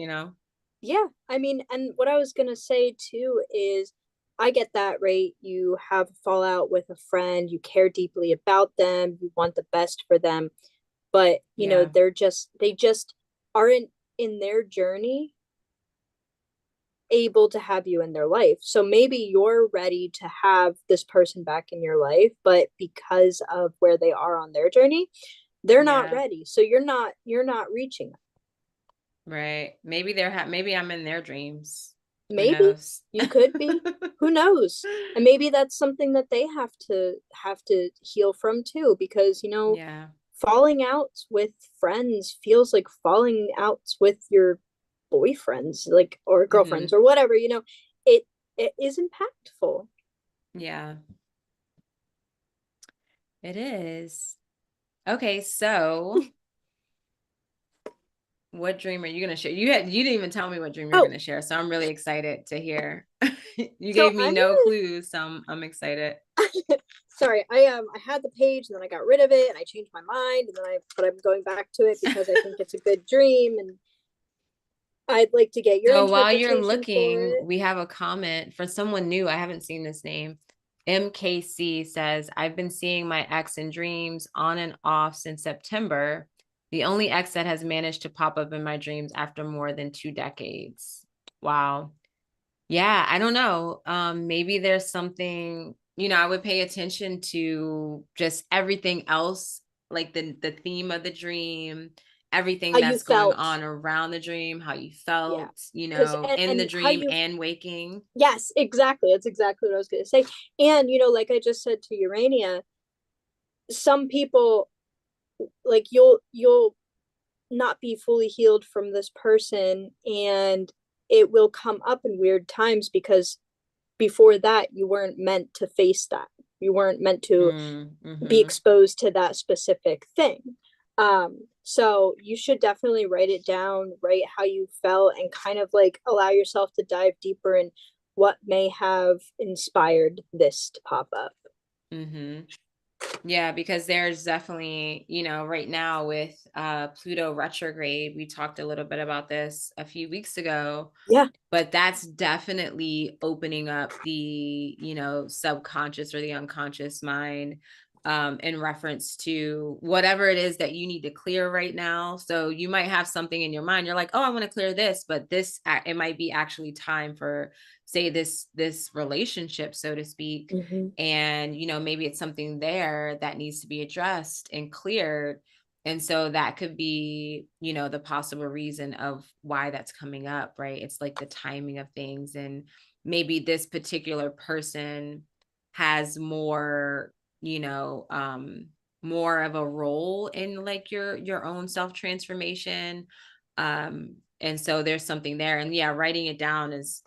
Yeah, I mean, and what I was gonna say too is I get that, right? You have a fallout with a friend, you care deeply about them, you want the best for them, but Yeah. they just aren't in their journey able to have you in their life. So maybe you're ready to have this person back in your life, but because of where they are on their journey, they're not Yeah. ready. So you're not reaching them. Right. Maybe maybe I'm in their dreams. Who Maybe knows? you could be. Who knows? And maybe that's something that they have to heal from too, because Yeah. falling out with friends feels like falling out with your boyfriends, like, or girlfriends Hmm. or whatever. It is impactful. Yeah, it is. Okay, so what dream are you gonna share? You didn't even tell me what dream you're Oh, gonna share, so I'm really excited to hear. You so gave me I'm no clues, so I'm excited. sorry. I had the page and then I got rid of it and I changed my mind, and then I'm going back to it because I think it's a good dream and I'd like to get your So while you're interpretation for looking, it. we have a comment for someone new. I haven't seen this name. MKC says, I've been seeing my ex in dreams on and off since September. The only ex that has managed to pop up in my dreams after more than 2 decades. Wow. Yeah, I don't know. Maybe there's something, I would pay attention to just everything else, like the theme of the dream, How everything you that's going felt. on around the dream, how you Yeah. felt, Because in the and how dream you and waking. Yes, exactly. That's exactly what I was going to say. And like I just said to Urania, some people, like, you'll not be fully healed from this person, and it will come up in weird times because before that you weren't meant to face that. You weren't meant to be Mm-hmm. exposed to that specific thing. So you should definitely write it down, write how you felt, and kind of like allow yourself to dive deeper in what may have inspired this to pop up. Mm-hmm. Yeah, because there's definitely, right now with Pluto retrograde, we talked a little bit about this a few weeks ago, Yeah. but that's definitely opening up the, subconscious or the unconscious mind, in reference to whatever it is that you need to clear right now. So you might have something in your mind, you're like, oh, I want to clear this, but it might be actually time for, say, this relationship, so to speak. Mm-hmm. And maybe it's something there that needs to be addressed and cleared. And so that could be, the possible reason of why that's coming up, right? It's like the timing of things. And maybe this particular person has more, you know, more of a role in like your own self transformation. And so there's something there. And yeah, writing it down is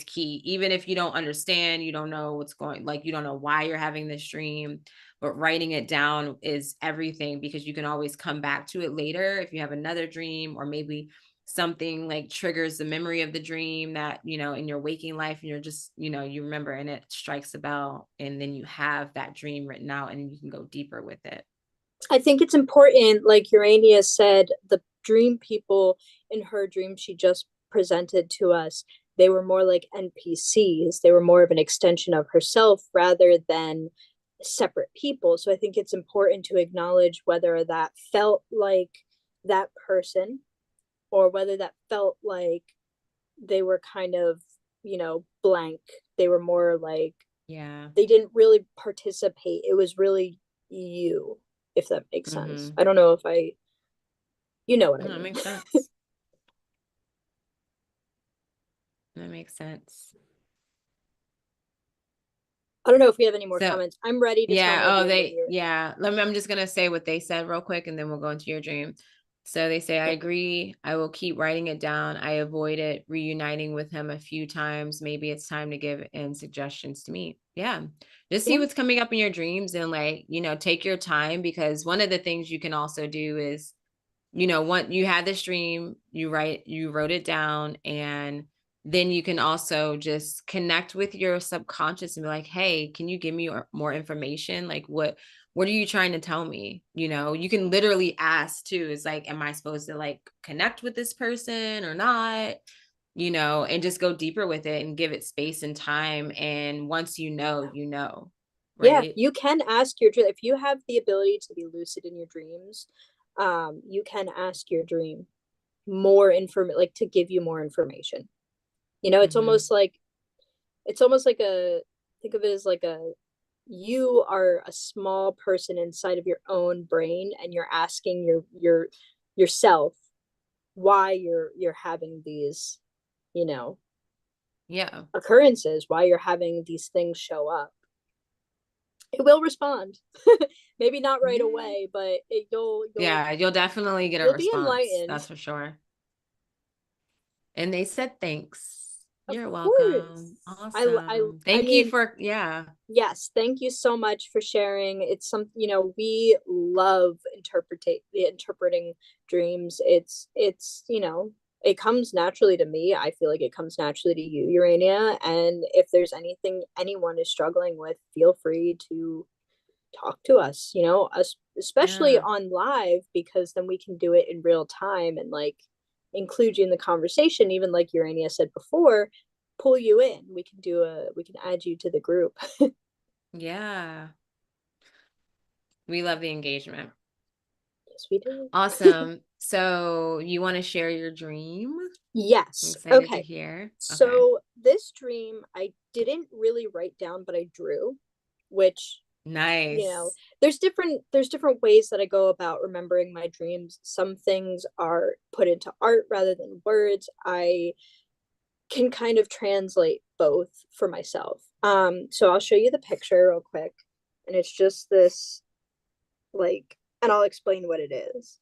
key. Even if you don't understand, you don't know what's going, like you don't know why you're having this dream, but writing it down is everything, because you can always come back to it later if you have another dream, or maybe something like triggers the memory of the dream that, in your waking life, and you're just, you remember, and it strikes a bell, and then you have that dream written out and you can go deeper with it. I think it's important, like Urania said, the dream people in her dream she just presented to us, they were more like NPCs. They were more of an extension of herself rather than separate people. So I think it's important to acknowledge whether that felt like that person or whether that felt like they were kind of, blank. They were more like Yeah. they didn't really participate. It was really you, if that makes sense. Mm-hmm. I don't know if you know what I No, it mean. makes sense. That makes sense. I don't know if we have any more So comments. I'm ready to tell yeah. my Oh, dream when you're ready. I'm just going to say what they said real quick, and then we'll go into your dream. So they say, I Yeah. agree. I will keep writing it down. I avoided reuniting with him a few times. Maybe it's time to give in suggestions to meet. Yeah. Just see Yeah. what's coming up in your dreams, and like, take your time, because one of the things you can also do is, once you had this dream, you wrote it down, and then you can also just connect with your subconscious and be like, hey, can you give me more information? Like, what are you trying to tell me? You can literally ask too. It's like, am I supposed to like connect with this person or not? And just go deeper with it and give it space and time. And once Yeah. right? You can ask your dream if you have the ability to be lucid in your dreams. You can ask your dream more information, like to give you more information. It's Mm-hmm. almost like a think of it as like a you are a small person inside of your own brain and you're asking yourself why you're having these, you know, Yeah. occurrences, why you're having these things show up. It will respond. Maybe not right Yeah. away, but Yeah, you'll definitely get a you'll be response. enlightened. That's for sure. And they said thanks. Of You're welcome. course. Awesome. I Thank you mean, for, yeah. yes, thank you so much for sharing. It's some, we love interpreting dreams. It's it comes naturally to me. I feel like it comes naturally to you, Urania. And if there's anything anyone is struggling with, feel free to talk to us, us, especially Yeah. on live, because then we can do it in real time and like include you in the conversation, even like Urania said before, pull you in. We can add you to the group. Yeah. We love the engagement. Yes, we do. Awesome. So you want to share your dream? I'm Yes. excited to Okay. hear. Okay. So this dream I didn't really write down, but I drew, which, Nice. there's different ways that I go about remembering my dreams. Some things are put into art rather than words. I can kind of translate both for myself. So I'll show you the picture real quick, and it's just this, like, and I'll explain what it is.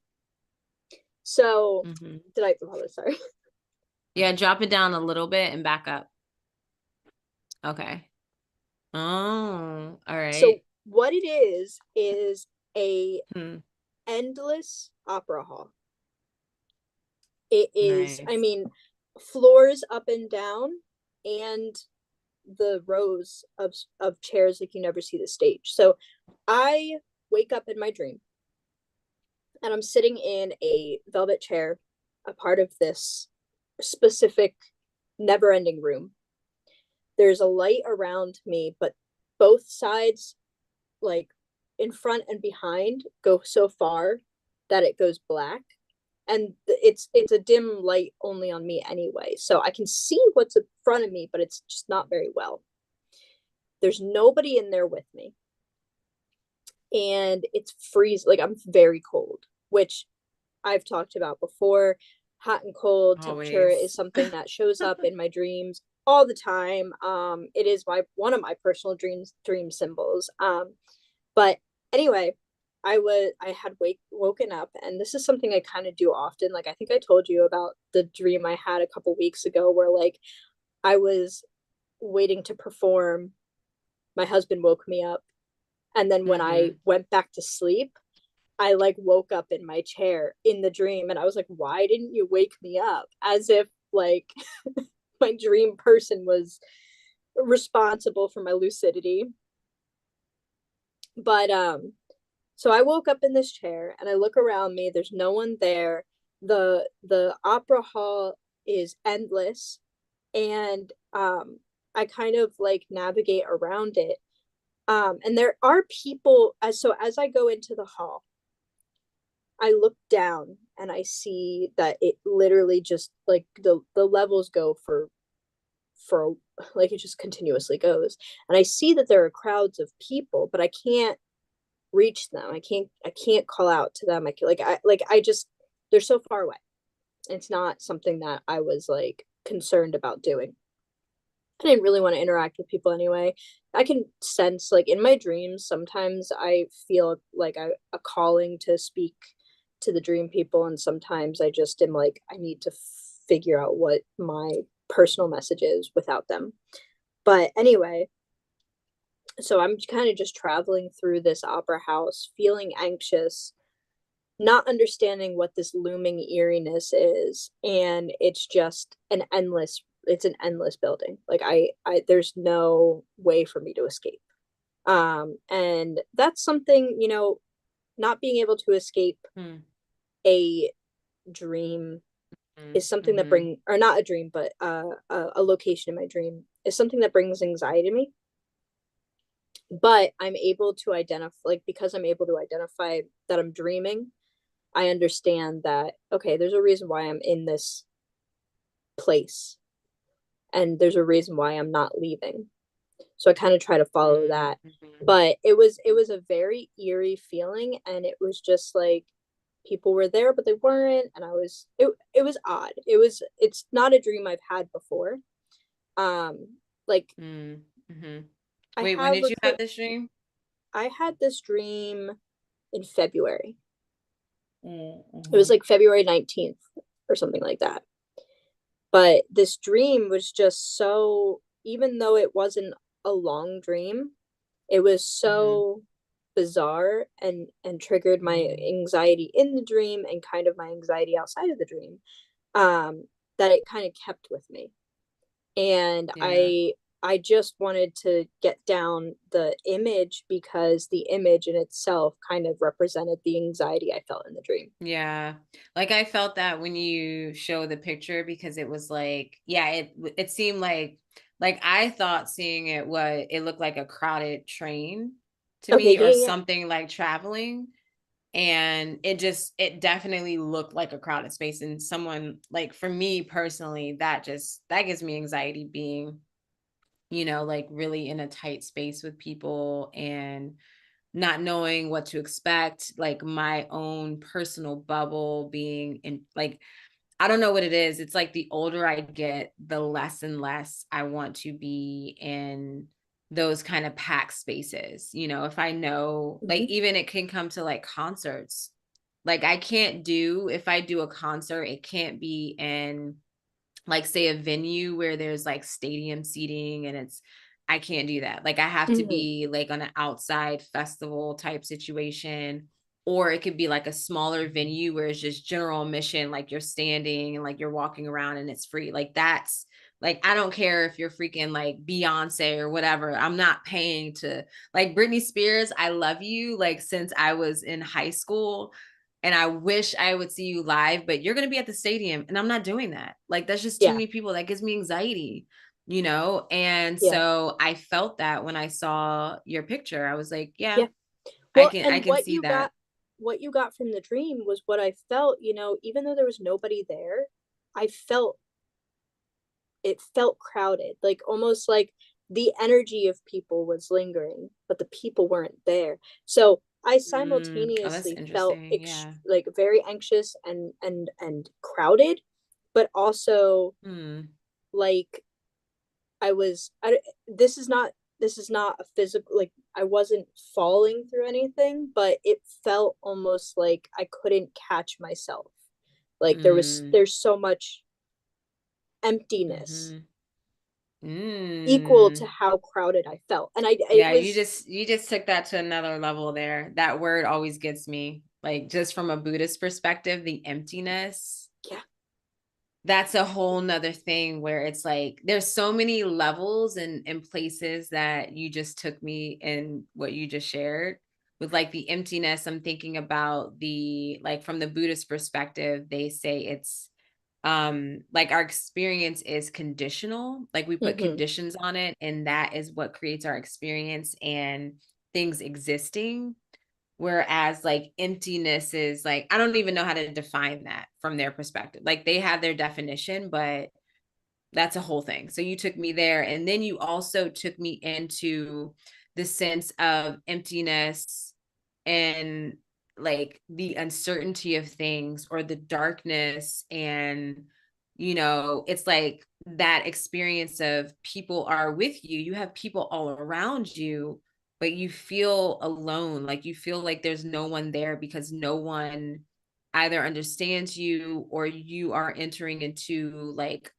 So Hmm. did I? Oh, sorry. Yeah, drop it down a little bit and back up. Okay. Oh, all So right? what it is a Hmm. endless opera hall. It is, I Nice. mean, floors up and down, and the rows of chairs like you never see the stage. So I wake up in my dream and I'm sitting in a velvet chair, a part of this specific never ending room. There's a light around me, but both sides, like in front and behind, go so far that it goes black. And it's a dim light only on me anyway. So I can see what's in front of me, but it's just not very well. There's nobody in there with me. And it's freeze, like I'm very cold, which I've talked about before. Hot and cold temperature is Always. something that shows up in my dreams all the time. It is my one of my personal dream symbols. But anyway, I had woken up, and this is something I kind of do often. Like I think I told you about the dream I had a couple weeks ago where like I was waiting to perform. My husband woke me up, and then when I Hmm. went back to sleep, I like woke up in my chair in the dream, and I was like, why didn't you wake me up? As if like my dream person was responsible for my lucidity. But so I woke up in this chair and I look around me, there's no one there. The opera hall is endless, and I kind of like navigate around it. And there are people as I go into the hall, I look down and I see that it literally just like the levels go for like it just continuously goes. And I see that there are crowds of people, but I can't reach them. I can't call out to them. I just they're so far away. It's not something that I was like concerned about doing. I didn't really want to interact with people anyway. I can sense like in my dreams sometimes I feel like a calling to speak to the dream people, and sometimes I just am like I need to figure out what my personal message is without them. But anyway, so I'm kind of just traveling through this opera house, feeling anxious, not understanding what this looming eeriness is, and it's an endless building. Like I there's no way for me to escape. And that's something, not being able to escape Hmm. a dream is something that Hmm. bring or not a dream, but a location in my dream is something that brings anxiety to me. But I'm able to identify, like, because I'm able to identify that I'm dreaming, I understand that, okay, there's a reason why I'm in this place, and there's a reason why I'm not leaving. So I kind of try to follow that. Hmm. But it was a very eerie feeling, and it was just like people were there but they weren't, and it was odd. It's not a dream I've had before. Like Hmm. I Wait, when have did a you have this dream? I had this dream in February. It was Mm-hmm. like February 19th or something like that. But this dream was just so, even though it wasn't a long dream, it was Hmm. so bizarre and triggered my Hmm. anxiety in the dream and kind of my anxiety outside of the dream, that it kind of kept with me. And Yeah. I just wanted to get down the image because the image in itself kind of represented the anxiety I felt in the dream. Yeah. Like I felt that when you show the picture because it was like, yeah, it seemed like I thought seeing it what it looked like a crowded train to Okay, me yeah, or yeah, yeah. something like traveling. And it definitely looked like a crowded space. And someone like for me personally, that gives me anxiety being, like really in a tight space with people and not knowing what to expect, like my own personal bubble being in like I don't know what it is. It's like the older I get, the less and less I want to be in those kind of packed spaces. If I know, like, Mm-hmm. even it can come to like concerts. Like, if I do a concert, it can't be in like say a venue where there's like stadium seating and it's I can't do that. Like I have to Hmm. be like on an outside festival type situation, or it could be like a smaller venue where it's just general admission, like you're standing and like you're walking around and it's free. Like that's like I don't care if you're freaking like Beyonce or whatever. I'm not paying to like Britney Spears. I love you like since I was in high school and I wish I would see you live, but you're going to be at the stadium and I'm not doing that. Like that's just too Yeah. many people. That gives me anxiety, you know? And Yeah. so I felt that when I saw your picture. I was like, yeah, Yeah. I Well, can I and can see that. what you got from the dream was what I felt, even though there was nobody there, I felt it felt crowded, like almost like the energy of people was lingering, but the people weren't there. So I Oh, that's simultaneously felt interesting. Yeah. like very anxious and crowded, but also Hmm. like I was I this is not a physical, like I wasn't falling through anything, but it felt almost like I couldn't catch myself. Like Mm. there's so much emptiness Mm-hmm. equal to Mm. how crowded I felt. And I it Yeah, was you just took that to another level there. That word always gets me. Like just from a Buddhist perspective, the emptiness. yeah. That's a whole nother thing where it's like there's so many levels and places that you just took me in what you just shared with like the emptiness. I'm thinking about the like from the Buddhist perspective, they say it's like our experience is conditional, like we put Mhm. conditions on it and that is what creates our experience and things existing. Whereas like emptiness is like, I don't even know how to define that from their perspective. Like they have their definition, but that's a whole thing. So you took me there. And then you also took me into the sense of emptiness and like the uncertainty of things or the darkness. And, you know, it's like that experience of people are with you, you have people all around you, but you feel alone. Like you feel like there's no one there because no one either understands you or you are entering into like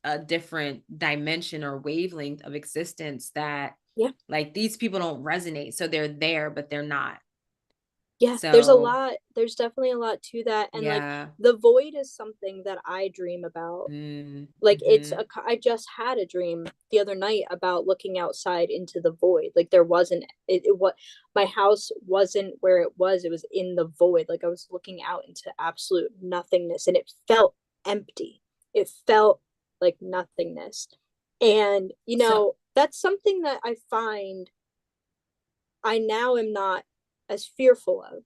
a different dimension or wavelength of existence that Yeah. like these people don't resonate, so they're there but they're not. Yeah, So there's definitely a lot to that, and, like, yeah. the void is something that I dream about. Mm, Like, mm-hmm. I just had a dream the other night about looking outside into the void, like, there wasn't it what my house wasn't where it was in the void, like, I was looking out into absolute nothingness, and it felt empty. It felt like nothingness, and, So that's something that I find I now am not as fearful of,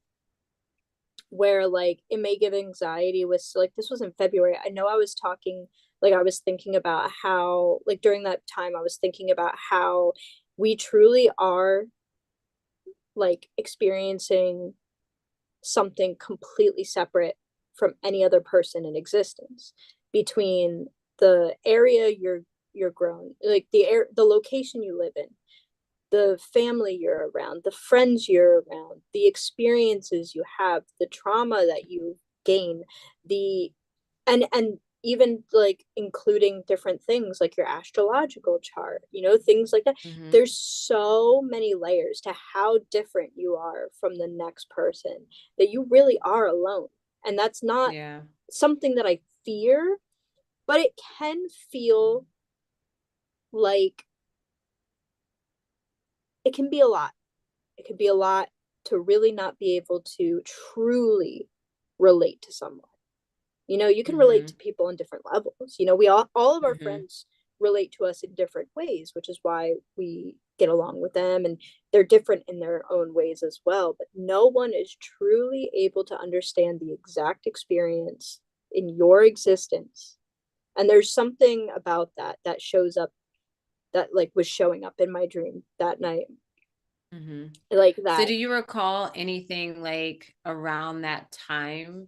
where like it may give anxiety with, so, like, this was in February. I know I was talking, like I was thinking about how, like, during that time I was thinking about how we truly are like experiencing something completely separate from any other person in existence, between the area you're grown, like the location you live in, the family you're around, the friends you're around, the experiences you have, the trauma that you gain, the and even like including different things like your astrological chart, things like that. mm-hmm. There's so many layers to how different you are from the next person, that you really are alone. And that's not Yeah. something that I fear, but it can feel like it can be a lot. It could be a lot to really not be able to truly relate to someone. You can relate Mm-hmm. to people on different levels. We all of our Mm-hmm. friends relate to us in different ways, which is why we get along with them, and they're different in their own ways as well. But no one is truly able to understand the exact experience in your existence. And there's something about that shows up, that like was showing up in my dream that night, Mm-hmm. like So that. do you recall anything like around that time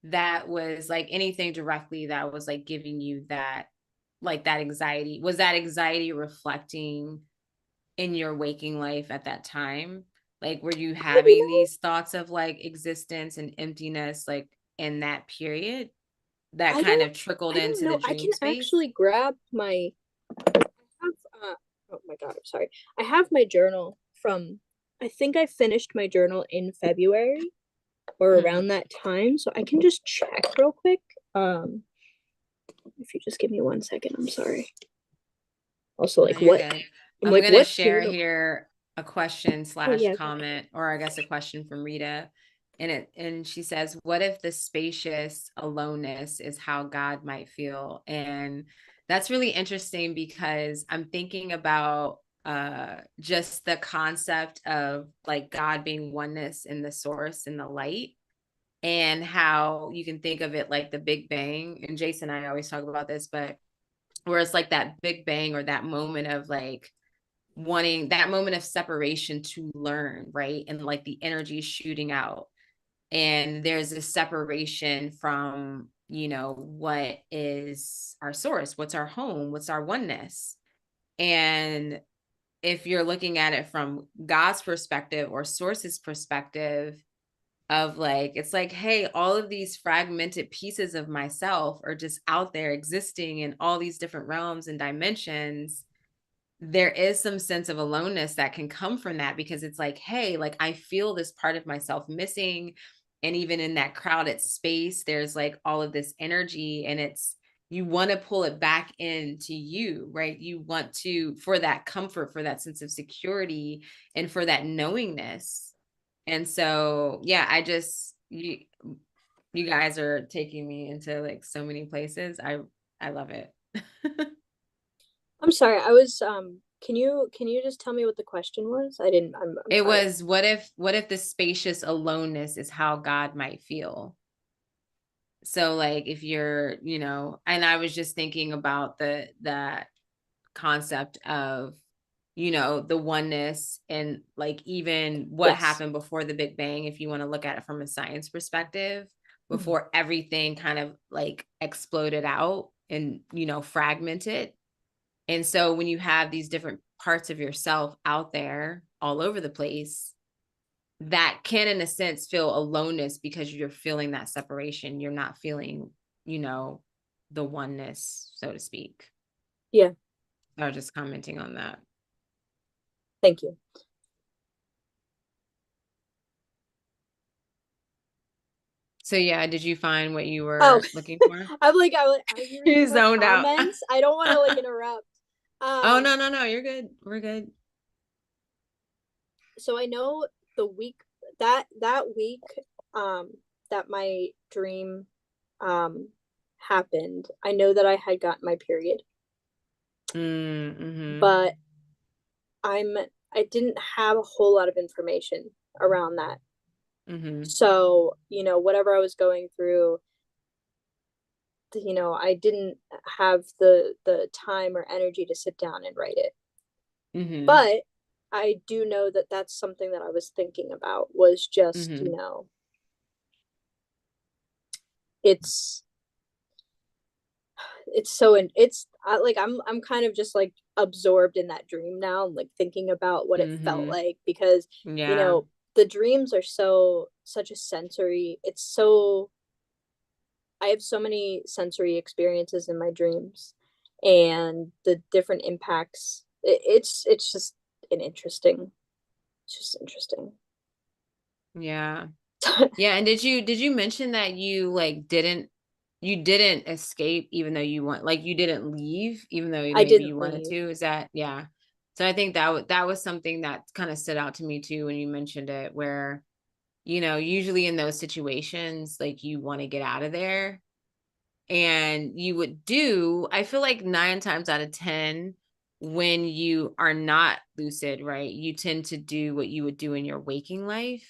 that was like anything directly that was like giving you that like that anxiety? Was that anxiety reflecting in your waking life at that time? Like, were you you having know these thoughts of like existence and emptiness, like in that period that i kind don't of trickled I don't into the know. I can dream space? actually grab my my God, I'm sorry. I have my journal from, I think I finished my journal in February or Mhm. around that time. So I can just check real quick. If you just give me 1 second, I'm sorry. Also, No, like, you're what? good. I'm I'm like, gonna what share journal? here a question Oh, slash yeah, go ahead. comment, or I guess a question from Rita. And she says, what if the spacious aloneness is how God might feel? And that's really interesting because I'm thinking about just the concept of like God being oneness in the source and the light, and how you can think of it like the Big Bang. And Jason and I always talk about this, but where it's like that Big Bang or that moment of like wanting that moment of separation to learn, right? And like the energy shooting out. And there's a separation from, what is our source? What's our home? What's our oneness? And if you're looking at it from God's perspective or source's perspective, of like, it's like, hey, all of these fragmented pieces of myself are just out there existing in all these different realms and dimensions. There is some sense of aloneness that can come from that, because it's like, hey, like I feel this part of myself missing. And even in that crowded space, there's like all of this energy, and it's, you want to pull it back into you, right? You want to, for that comfort, for that sense of security, and for that knowingness. And so, yeah, you guys are taking me into like so many places. I love it. I'm sorry. I was can you just tell me what the question was? I didn't I'm It sorry. was, what if the spacious aloneness is how God might feel? So like if you're, and I was just thinking about that concept of, the oneness, and like even what Yes. happened before the Big Bang, if you want to look at it from a science perspective, Mhm. before everything kind of like exploded out and, fragmented. And so when you have these different parts of yourself out there all over the place, that can, in a sense, feel aloneness because you're feeling that separation. You're not feeling, you know, the oneness, so to speak. Yeah, I was just commenting on that. thank you. So yeah, did you find what you Oh, were looking for? I'm like, are you reading You the zoned out. comments? I don't want to like interrupt. Oh, Um, no, no, no, you're good. We're good. so I know the week that week um that my dream um happened, I know that I had gotten my period, Mm-hmm. but I'm I didn't have a whole lot of information around that. Mm-hmm. So, whatever I was going through, I didn't have the time or energy to sit down and write it. Mm-hmm. But I do know that that's something that I was thinking about, was just, Mm-hmm. it's so it's like I'm kind of just like absorbed in that dream now, like thinking about what it felt Mm-hmm. like, because you Yeah. know the dreams are such a sensory, it's so, I have so many sensory experiences in my dreams, and the different impacts. It's just an interesting. It's just interesting. Yeah. Yeah. And did you mention that you didn't escape, even though you didn't leave even though I maybe you didn't wanted leave. to? Is that, yeah. So I think that was something that kind of stood out to me too when you mentioned it, where, usually in those situations, like you want to get out of there, and you would do, I feel like 9 times out of 10, when you are not lucid, right, you tend to do what you would do in your waking life.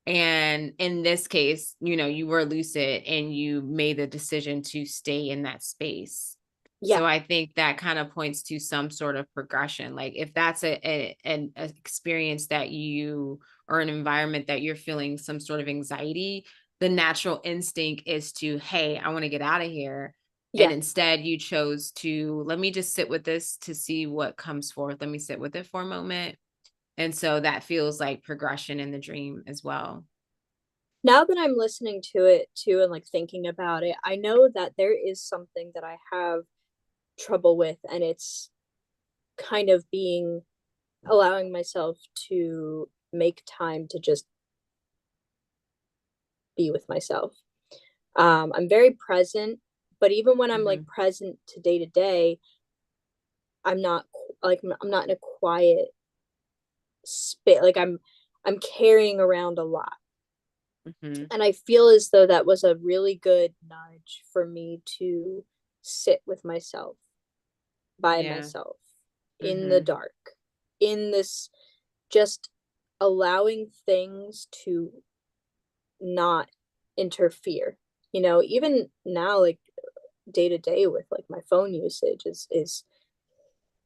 And in this case, you were lucid and you made the decision to stay in that space. Yeah, So I think that kind of points to some sort of progression. Like if that's an experience that you, or an environment that you're feeling some sort of anxiety, the natural instinct is to, hey, I want to get out of here. And yeah. instead you chose to, let me just sit with this to see what comes forth. Let me sit with it for a moment. And so that feels like progression in the dream as well. Now that I'm listening to it too and like thinking about it, I know that there is something that I have trouble with, and kind of allowing myself to make time to just be with myself. I'm very present, but even when I'm like Mm-hmm. present to day, I'm not I'm not in a quiet spit. Like I'm carrying around a lot. Mm-hmm. And I feel as though that was a really good nudge for me to sit with myself, by Yeah. myself, in the Mm-hmm. dark, in this, just allowing things to not interfere. Even now, like day to day with like my phone usage is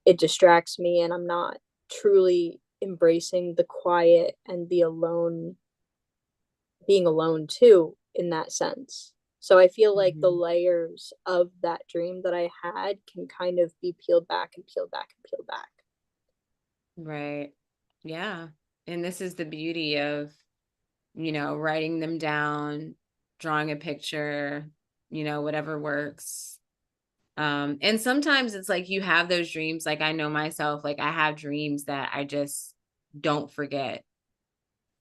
it distracts me, and I'm not truly embracing the quiet and the alone, being alone too, in that sense. So I feel like the Mm-hmm. layers of that dream that I had can kind of be peeled back and peeled back and peeled back. Right. Yeah. And this is the beauty of, writing them down, drawing a picture, whatever works. And sometimes it's like you have those dreams. Like I know myself, like I have dreams that I just don't forget,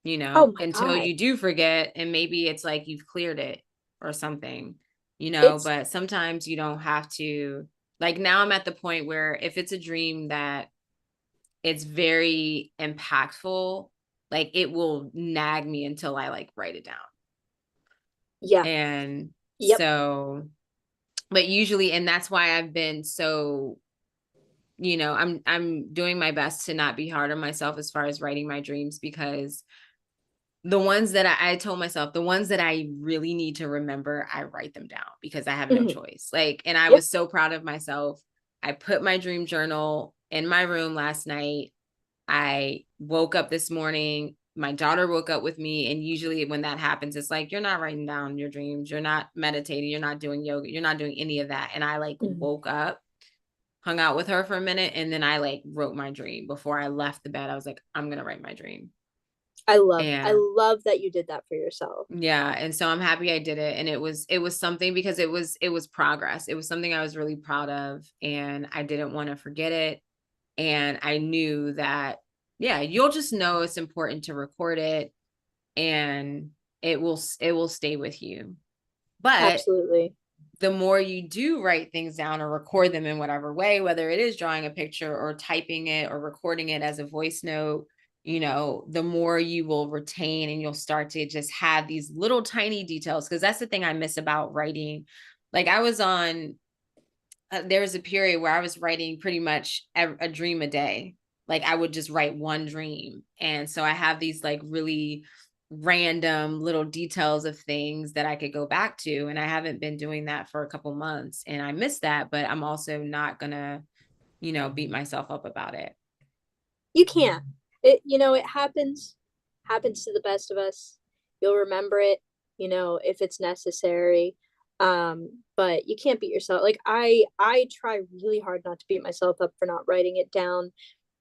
Oh my until God. you do forget. And maybe it's like you've cleared it or something, It's, but sometimes you don't have to. Like now I'm at the point where if it's a dream that it's very impactful, like it will nag me until I like write it down. yeah. And Yep. so, but usually, and that's why I've been so, I'm doing my best to not be hard on myself as far as writing my dreams, because the ones that I told myself, the ones that I really need to remember, I write them down because I have no Mhm. choice. Like, and I Yep. was so proud of myself. I put my dream journal in my room last night. I woke up this morning. My daughter woke up with me. And usually when that happens, it's like, you're not writing down your dreams. You're not meditating. You're not doing yoga. You're not doing any of that. And I like Mhm. woke up, hung out with her for a minute. And then I like wrote my dream before I left the bed. I was like, I'm going to write my dream. I And love that you did that for yourself. yeah. And so I'm happy I did it. And it was something, because it was progress. It was something I was really proud of, and I didn't want to forget it. And I knew that, yeah, you'll just know it's important to record it, and it will stay with you. But Absolutely. the more you do write things down or record them in whatever way, whether it is drawing a picture or typing it or recording it as a voice note, the more you will retain, and you'll start to just have these little tiny details. Because that's the thing I miss about writing. Like I was on there was a period where I was writing pretty much a dream a day. Like I would just write one dream. And so I have these like really random little details of things that I could go back to. And I haven't been doing that for a couple months. And I miss that, but I'm also not gonna, beat myself up about it. You can't. It happens to the best of us. You'll remember it, if it's necessary. But you can't beat yourself. Like I try really hard not to beat myself up for not writing it down,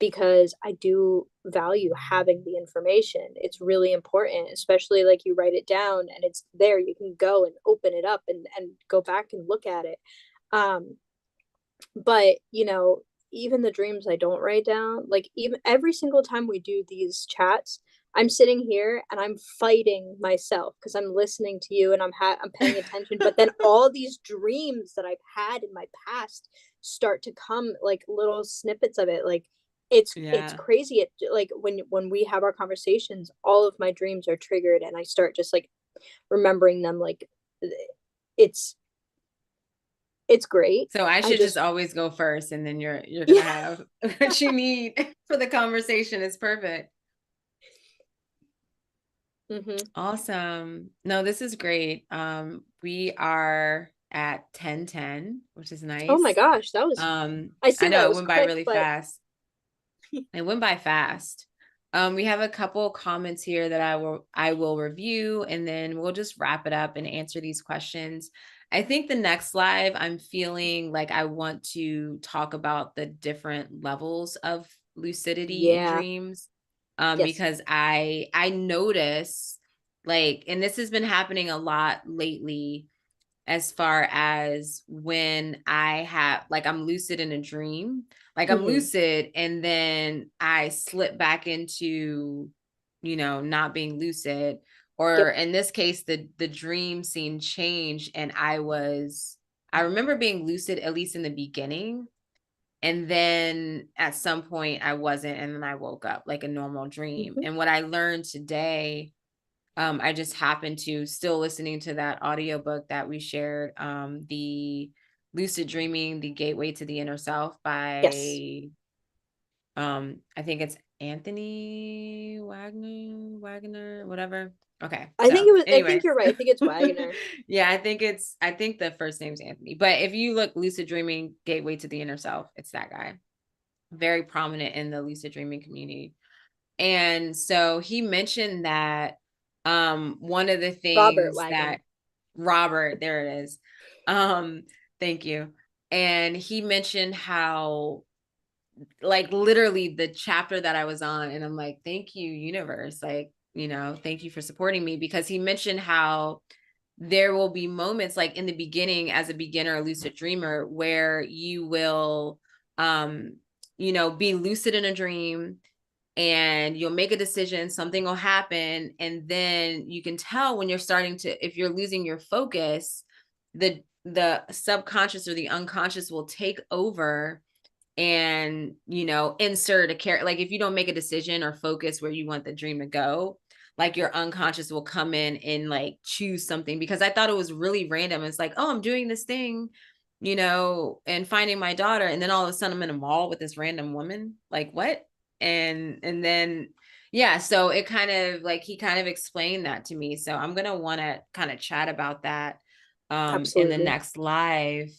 because I do value having the information. It's really important, especially like you write it down and it's there. You can go and open it up and go back and look at it. Um, but even the dreams I don't write down, like even every single time we do these chats, I'm sitting here and I'm fighting myself because I'm listening to you and I'm paying attention, but then all these dreams that I've had in my past start to come, like little snippets of it. Like it's Yeah. crazy. It like when we have our conversations, all of my dreams are triggered and I start just like remembering them. Like it's it's great. So I I should just just always go first, and then you're gonna Yeah. have what you need for the conversation. Is perfect. Hmm. Awesome. No, this is great. We are at 10:10, which is Oh my nice. gosh, I I say know that it was went by quick, really but fast. It went by fast. We have a couple comments here that I will review, and then we'll just wrap it up and answer these questions. I think the next live, I'm feeling like I want to talk about the different levels of lucidity in yeah, dreams. yes. Because I notice, like, and this has been happening a lot lately. as far as when I have, like, I'm lucid in a dream, like I'm Mm-hmm. lucid and then I slip back into, not being lucid. Or Yep. in this case, the dream scene changed and I remember being lucid, at least in the beginning. And then at some point I wasn't, and then I woke up like a normal dream. Mm-hmm. And what I learned today, I just happened to still listening to that audiobook that we shared, the Lucid Dreaming, The Gateway to the Inner Self Yes. by, I think it's Anthony Wagner, whatever. Okay. So I think anyways, you're right. I think it's Wagner. yeah, I think the first name's Anthony, but if you look Lucid Dreaming, Gateway to the Inner Self, it's that guy. Very prominent in the lucid dreaming community. And so he mentioned that one of the Robert things Wagner. that Robert, there it is. Um, thank you. And he mentioned how, like, literally the chapter that I was on, and I'm like, thank you, universe. Like, thank you for supporting me, because he mentioned how there will be moments, like in the beginning, as a beginner, a lucid dreamer, where you will be lucid in a dream, and you'll make a decision, something will happen, and then you can tell when you're starting to, if you're losing your focus, the subconscious or the unconscious will take over and insert a character. Like, if you don't make a decision or focus where you want the dream to go, like, your unconscious will come in and like choose something. Because I thought it was really random. It's like, oh, I'm doing this thing, and finding my daughter, and then all of a sudden I'm in a mall with this random woman. Like, what? And then, yeah, so it kind of like, he kind of explained that to me. So I'm gonna want to kind of chat about that in the Absolutely. next live,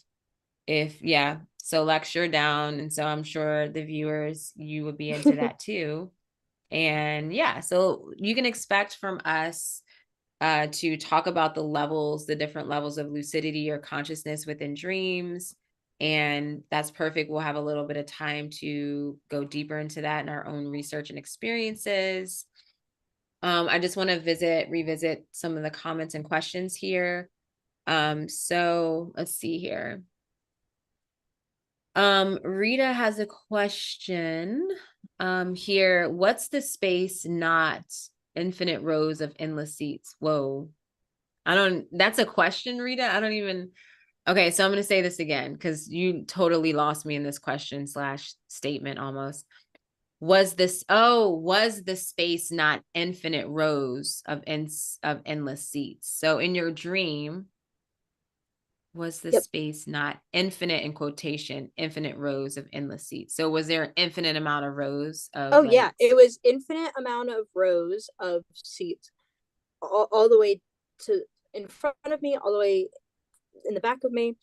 if, yeah, so lecture down. And so I'm sure the viewers, you would be into that too. And yeah, so you can expect from us to talk about the different levels of lucidity or consciousness within dreams. And that's perfect. We'll have a little bit of time to go deeper into that in our own research and experiences. I just want to revisit some of the comments and questions here. So let's see here. Rita has a question here. What's the space, not infinite rows of endless seats? Whoa. That's a question, Rita. I don't even, okay, so I'm going to say this again because you totally lost me in this question slash statement almost. Was the space not infinite rows of endless seats? So in your dream, was the Yep. space not infinite, in quotation, infinite rows of endless seats? So was there an infinite amount of rows of Oh like, yeah, it was infinite amount of rows of seats, all the way to in front of me, all the way in the back of me,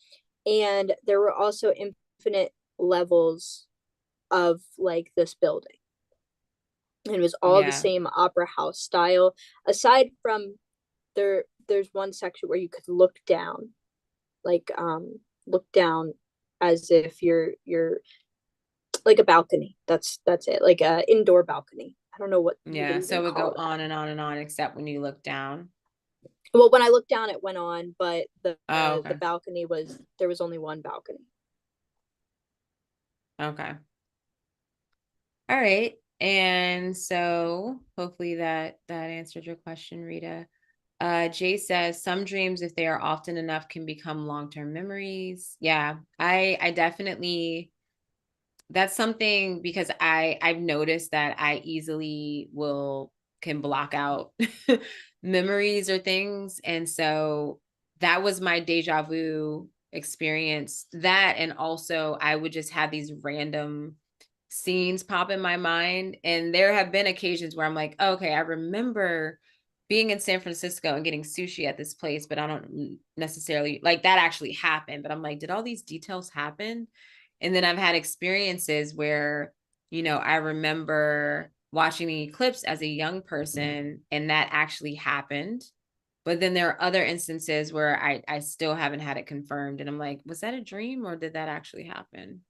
and there were also infinite levels of like this building. And it was all the yeah, same opera house style, aside from there's one section where you could look down, like look down as if you're like a balcony. That's it, like a indoor balcony. I don't know what you would yeah. So even it would go call on that. and on and on, except when you look down. Well, when I looked down, it went on, but Oh, the okay. balcony was, there was only one balcony. Okay. All right. And so hopefully that answered your question, Rita. Jay says some dreams, if they are often enough, can become long-term memories. Yeah, I definitely, that's something, because I've noticed that I easily can block out memories or things. And so that was my deja vu experience. That, and also I would just have these random scenes pop in my mind. And there have been occasions where I'm like, okay, I remember being in San Francisco and getting sushi at this place, but I don't necessarily, like, that actually happened. But I'm like, did all these details happen? And then I've had experiences where, I remember watching the eclipse as a young person and that actually happened. But then there are other instances where I still haven't had it confirmed. And I'm like, was that a dream or did that actually happen?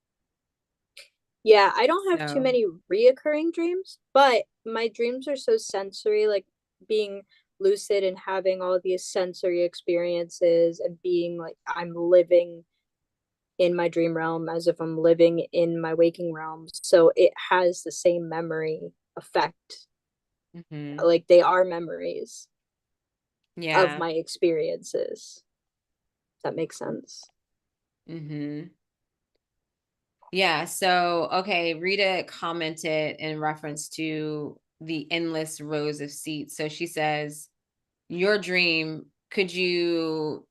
Yeah, I don't have too So, many reoccurring dreams, but my dreams are so sensory, like being lucid and having all these sensory experiences and being like I'm living in my dream realm as if I'm living in my waking realm. So it has the same memory effect. Hmm. Like they are memories of Yeah. my experiences. That makes sense. Hmm. Yeah. So, okay, Rita commented in reference to the endless rows of seats. So she says, your dream, could you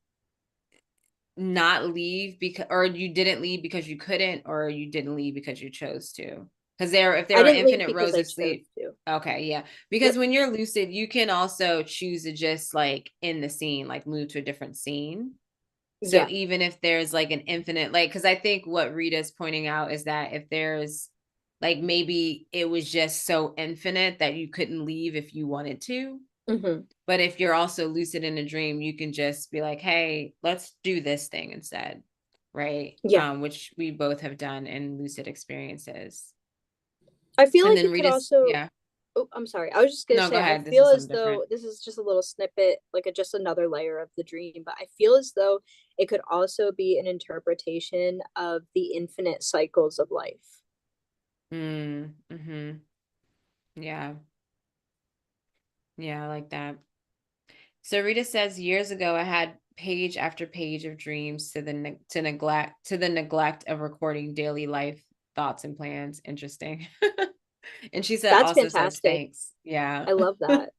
not leave because, or you didn't leave because you couldn't, or you didn't leave because you chose to? Because if there I are didn't leave infinite because rows I of chose sleep. to. Okay, yeah. Because Yep. when you're lucid, you can also choose to just like in the scene, like move to a different scene. So Yeah. even if there's like an infinite, like, because I think what Rita's pointing out is that if there's like maybe it was just so infinite that you couldn't leave if you wanted to. Mm-hmm. But if you're also lucid in a dream, you can just be like, hey, let's do this thing instead. Right. Yeah. Which we both have done in lucid experiences. I feel And like then it could Rita's, also. yeah. Oh, I'm sorry. I was just gonna No, go say I ahead. This feel is as something different. though this is just a little snippet, like just another layer of the dream, but I feel as though it could also be an interpretation of the infinite cycles of life. Mm-hmm. Yeah. Yeah, I like that. So Rita says years ago I had page after page of dreams to the neglect of recording daily life thoughts and plans. Interesting. And she said That's also says fantastic. thanks. Yeah. I love that.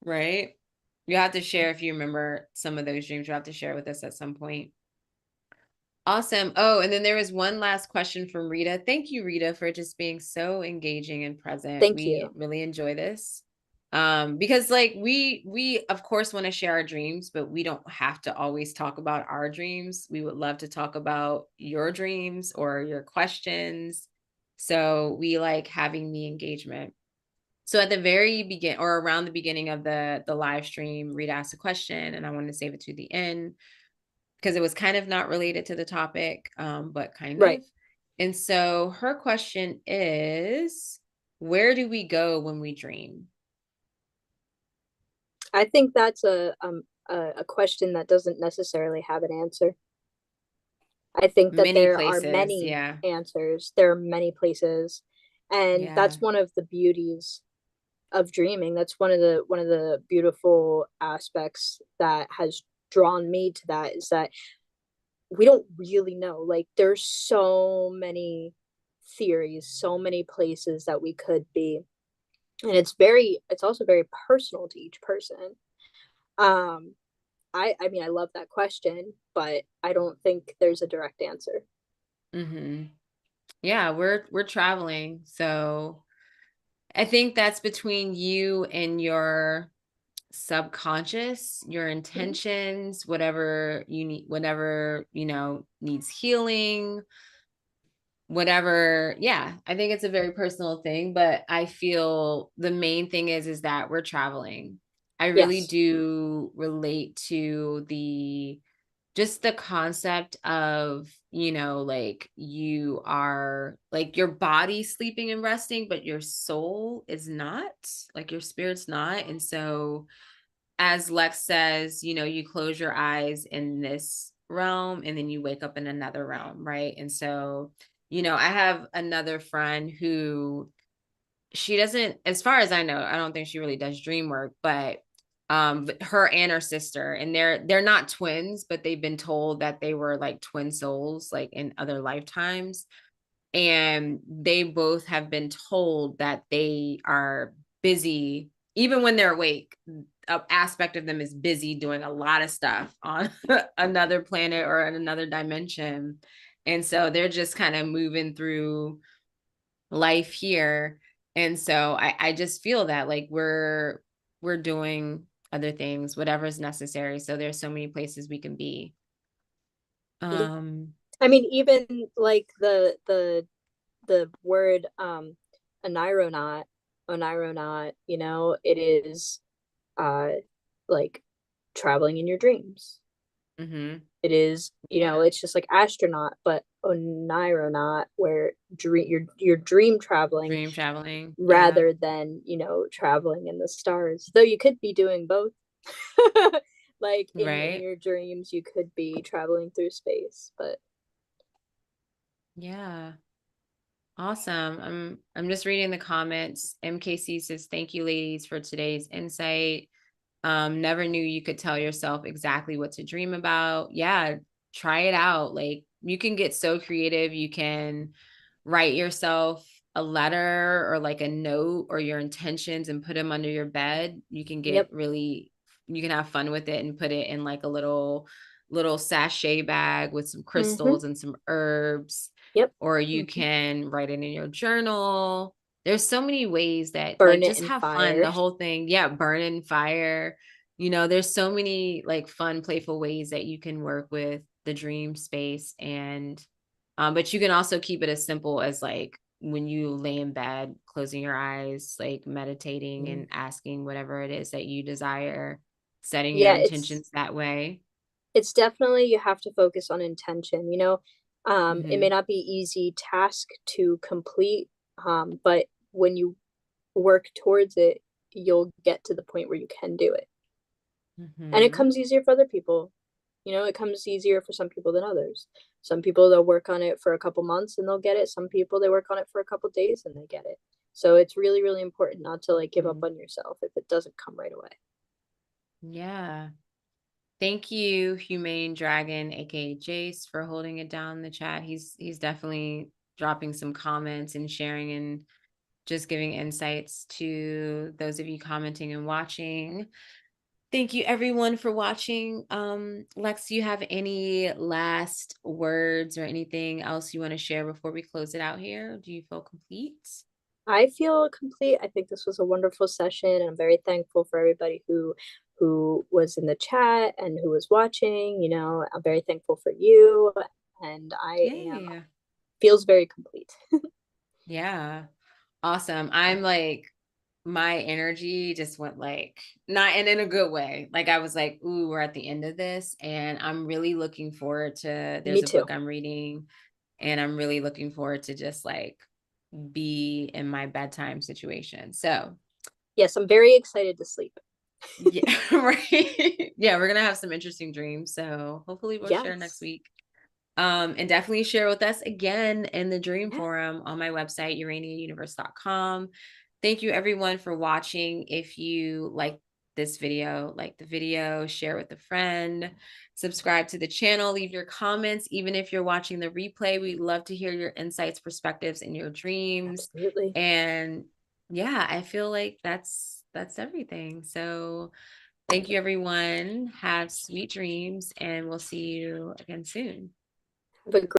Right. You have to share if you remember some of those dreams. You have to share with us at some point. Awesome. Oh, and then there was one last question from Rita. Thank you, Rita, for just being so engaging and present. Thank We you. really enjoy this. Because like we of course want to share our dreams, but we don't have to always talk about our dreams. We would love to talk about your dreams or your questions. So we like having the engagement. So at the very begin or around the beginning of the live stream, Rita asked a question and I wanted to save it to the end because it was kind of not related to the topic, but kind Right. of. And so her question is, where do we go when we dream? I think that's a question that doesn't necessarily have an answer. I think that Many there are places. many Yeah. answers. There are many places, and Yeah. that's one of the beauties of dreaming. That's one of the beautiful aspects that has drawn me to that is that we don't really know. Like there's so many theories, so many places that we could be. And it's also very personal to each person. Um I mean I love that question, but I don't think there's a direct answer. Hmm. Yeah, we're traveling. So I think that's between you and your subconscious, your Mhm. intentions, whatever you need, whatever, needs healing, whatever. Yeah, I think it's a very personal thing, but I feel the main thing is that we're traveling. I really Yes. do relate to the just the concept of, like you are like your body sleeping and resting, but your soul is not, like your spirit's not. And so as Lex says, you close your eyes in this realm and then you wake up in another realm, right? And so, I have another friend who she doesn't, as far as I know, I don't think she really does dream work, but her and her sister, and they're not twins, but they've been told that they were like twin souls, like in other lifetimes. And they both have been told that they are busy even when they're awake. An aspect of them is busy doing a lot of stuff on another planet or in another dimension, and so they're just kind of moving through life here. And so I just feel that like we're doing other things, whatever is necessary, so there's so many places we can be. Yeah. um I mean, even like the word onironaut, onironaut, it is uh like traveling in your dreams. mm-hmm. It is, Yeah. it's just like astronaut, but onironaut, where you're dream traveling Dream traveling. Yeah. rather than, traveling in the stars. Though you could be doing both. Like in Right. your dreams, you could be traveling through space, but Yeah. Awesome. I'm just reading the comments. MKC says, thank you, ladies, for today's insight. Never knew you could tell yourself exactly what to dream about. Yeah, try it out. Like you can get so creative. You can write yourself a letter or like a note or your intentions and put them under your bed. You can yep. get really, you can have fun with it and put it in like a little sachet bag with some Mm-hmm. crystals and some herbs, Yep. or you Mm-hmm. can write it in your journal. There's so many ways that like Burn it just in have fun. fire. The whole thing, yeah, burn in fire. There's so many like fun, playful ways that you can work with the dream space. And but you can also keep it as simple as like when you lay in bed, closing your eyes, like meditating Mm. and asking whatever it is that you desire, setting your Yeah, it's intentions that way. it's definitely, you have to focus on intention. It may Hmm. not be easy task to complete, but when you work towards it, you'll get to the point where you can do it. And it Hmm. comes easier for other people. It comes easier for some people than others. Some people, they'll work on it for a couple months and they'll get it. Some people, they work on it for a couple days and they get it. So it's really, really important not to like give up Hmm. on yourself if it doesn't come right away. Yeah. Thank you, Humane Dragon, aka Jace, for holding it down in the chat. He's definitely dropping some comments and sharing and just giving insights to those of you commenting and watching. Thank you everyone for watching. Lex, do you have any last words or anything else you want to share before we close it out here? Do you feel complete? I feel complete. I think this was a wonderful session, and I'm very thankful for everybody who was in the chat and who was watching. I'm very thankful for you, and I am Yay. feels very complete. Yeah. Awesome. I'm like, my energy just went like, not and in a good way. Like I was like, ooh, we're at the end of this. And I'm really looking forward to, Me there's a too. book I'm reading, and I'm really looking forward to just like be in my bedtime situation. So Yes, I'm very excited to sleep. yeah, right. Yeah, we're gonna have some interesting dreams. So hopefully we'll share next Yes. week. And definitely share with us again in the Dream Yeah, Forum on my website, uraniauniverse.com. Thank you everyone for watching. If you like the video, share with a friend, subscribe to the channel, leave your comments. Even if you're watching the replay, we'd love to hear your insights, perspectives, and your dreams. absolutely. And yeah, I feel like that's everything. So thank you everyone. Have sweet dreams, and we'll see you again soon. Have a